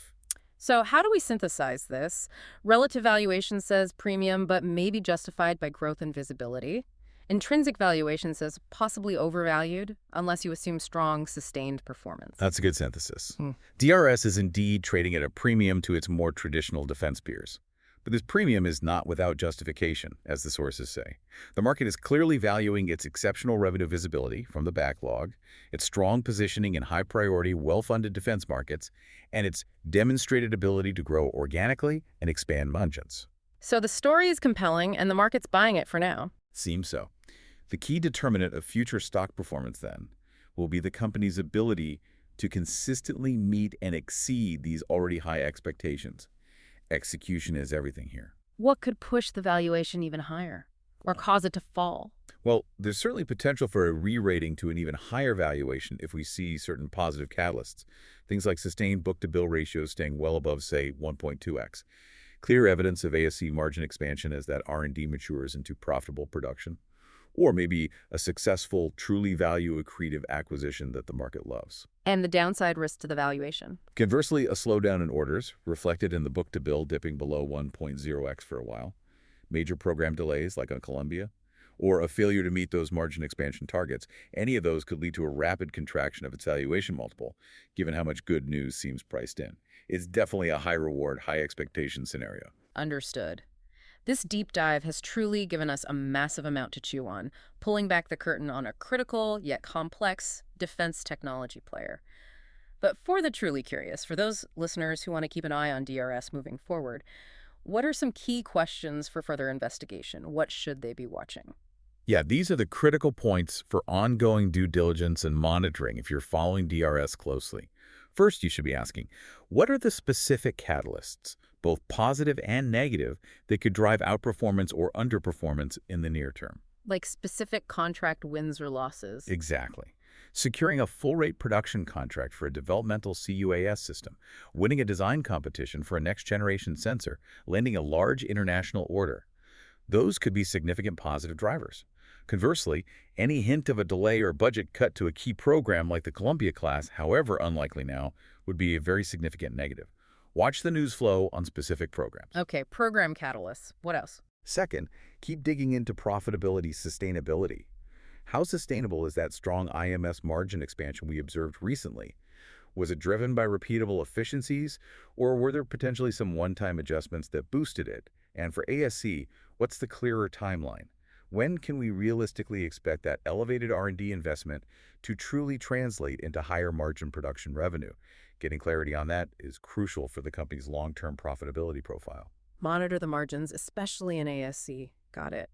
Speaker 1: So how do we synthesize this? Relative valuation says premium, but maybe justified by growth and visibility. Intrinsic valuation says possibly overvalued, unless you assume strong, sustained performance.
Speaker 2: That's a good synthesis. DRS is indeed trading at a premium to its more traditional defense peers. But this premium is not without justification, as the sources say. The market is clearly valuing its exceptional revenue visibility from the backlog, its strong positioning in high-priority, well-funded defense markets, and its demonstrated ability to grow organically and expand margins.
Speaker 1: So the story is compelling, and the market's buying it for now.
Speaker 2: Seems so. The key determinant of future stock performance, then, will be the company's ability to consistently meet and exceed these already high expectations. Execution is everything here.
Speaker 1: What could push the valuation even higher or cause it to fall?
Speaker 2: Well, there's certainly potential for a re-rating to an even higher valuation if we see certain positive catalysts. Things like sustained book-to-bill ratios staying well above, say, 1.2x. Clear evidence of ASC margin expansion as that R&D matures into profitable production. Or maybe a successful, truly value-accretive acquisition that the market loves.
Speaker 1: And the downside risk to the valuation?
Speaker 2: Conversely, a slowdown in orders, reflected in the book-to-bill dipping below 1.0x for a while, major program delays like on Columbia, or a failure to meet those margin expansion targets. Any of those could lead to a rapid contraction of its valuation multiple, given how much good news seems priced in. It's definitely a high-reward, high-expectation scenario.
Speaker 1: Understood. This deep dive has truly given us a massive amount to chew on, pulling back the curtain on a critical yet complex defense technology player. But for the truly curious, for those listeners who want to keep an eye on DRS moving forward, what are some key questions for further investigation? What should they be watching?
Speaker 2: Yeah, these are the critical points for ongoing due diligence and monitoring if you're following DRS closely. First, you should be asking, what are the specific catalysts, both positive and negative, that could drive outperformance or underperformance in the near term?
Speaker 1: Like specific contract wins or losses.
Speaker 2: Exactly. Securing a full-rate production contract for a developmental CUAS system, winning a design competition for a next-generation sensor, landing a large international order. Those could be significant positive drivers. Conversely, any hint of a delay or budget cut to a key program like the Columbia class, however unlikely now, would be a very significant negative. Watch the news flow on specific programs.
Speaker 1: Okay, program catalysts. What else?
Speaker 2: Second, keep digging into profitability sustainability. How sustainable is that strong IMS margin expansion we observed recently? Was it driven by repeatable efficiencies, or were there potentially some one-time adjustments that boosted it? And for ASC, what's the clearer timeline? When can we realistically expect that elevated R&D investment to truly translate into higher margin production revenue? Getting clarity on that is crucial for the company's long-term profitability profile.
Speaker 1: Monitor the margins, especially in ASC. Got it.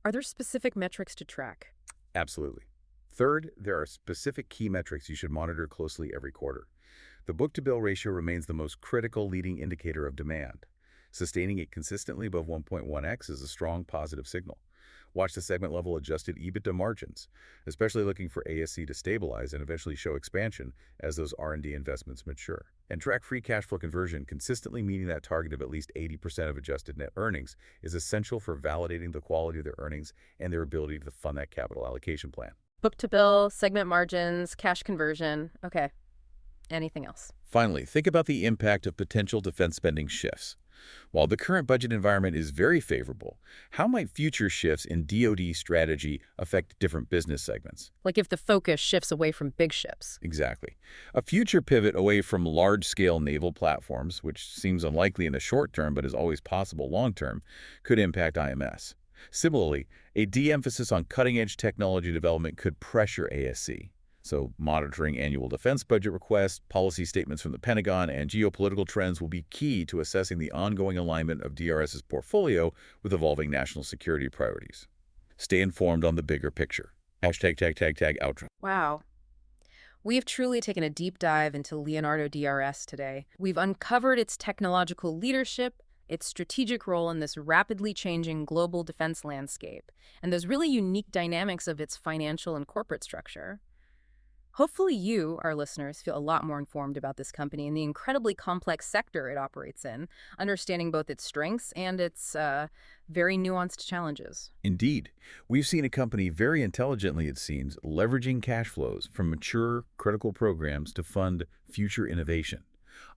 Speaker 1: Are there specific metrics to track?
Speaker 2: Absolutely. Third, there are specific key metrics you should monitor closely every quarter. The book-to-bill ratio remains the most critical leading indicator of demand. Sustaining it consistently above 1.1x is a strong positive signal. Watch the segment-level adjusted EBITDA margins, especially looking for ASC to stabilize and eventually show expansion as those R&D investments mature. And track free cash flow conversion. Consistently meeting that target of at least 80% of adjusted net earnings is essential for validating the quality of their earnings and their ability to fund that capital allocation plan.
Speaker 1: Book-to-bill, segment margins, cash conversion. Okay. Anything else?
Speaker 2: Finally, think about the impact of potential defense spending shifts. While the current budget environment is very favorable, how might future shifts in DoD strategy affect different business segments?
Speaker 1: Like if the focus shifts away from big ships.
Speaker 2: Exactly. A future pivot away from large-scale naval platforms, which seems unlikely in the short term but is always possible long-term, could impact IMS. Similarly, a de-emphasis on cutting-edge technology development could pressure ASC. So monitoring annual defense budget requests, policy statements from the Pentagon, and geopolitical trends will be key to assessing the ongoing alignment of DRS's portfolio with evolving national security priorities. Stay informed on the bigger picture. #outro.
Speaker 1: Wow. We've truly taken a deep dive into Leonardo DRS today. We've uncovered its technological leadership, its strategic role in this rapidly changing global defense landscape, and those really unique dynamics of its financial and corporate structure. Hopefully you, our listeners, feel a lot more informed about this company and the incredibly complex sector it operates in, understanding both its strengths and its very nuanced challenges.
Speaker 2: Indeed, we've seen a company very intelligently, it seems, leveraging cash flows from mature, critical programs to fund future innovation,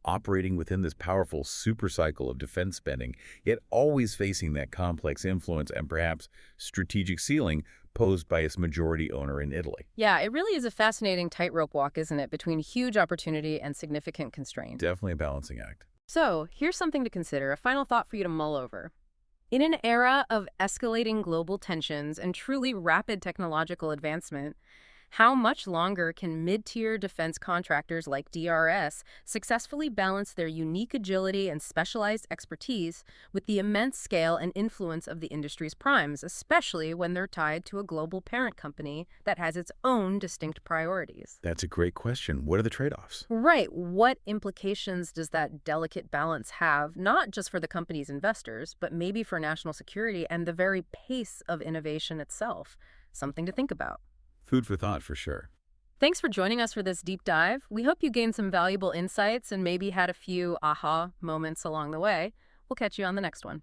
Speaker 2: operating within this powerful supercycle of defense spending, yet always facing that complex influence and perhaps strategic ceiling posed by its majority owner in Italy.
Speaker 1: Yeah, it really is a fascinating tightrope walk, isn't it, between huge opportunity and significant constraint.
Speaker 2: Definitely a balancing act.
Speaker 1: So, here's something to consider, a final thought for you to mull over. In an era of escalating global tensions and truly rapid technological advancement, how much longer can mid-tier defense contractors like DRS successfully balance their unique agility and specialized expertise with the immense scale and influence of the industry's primes, especially when they're tied to a global parent company that has its own distinct priorities?
Speaker 2: That's a great question. What are the trade-offs?
Speaker 1: Right. What implications does that delicate balance have, not just for the company's investors, but maybe for national security and the very pace of innovation itself? Something to think about.
Speaker 2: Food for thought, for sure.
Speaker 1: Thanks for joining us for this deep dive. We hope you gained some valuable insights and maybe had a few aha moments along the way. We'll catch you on the next one.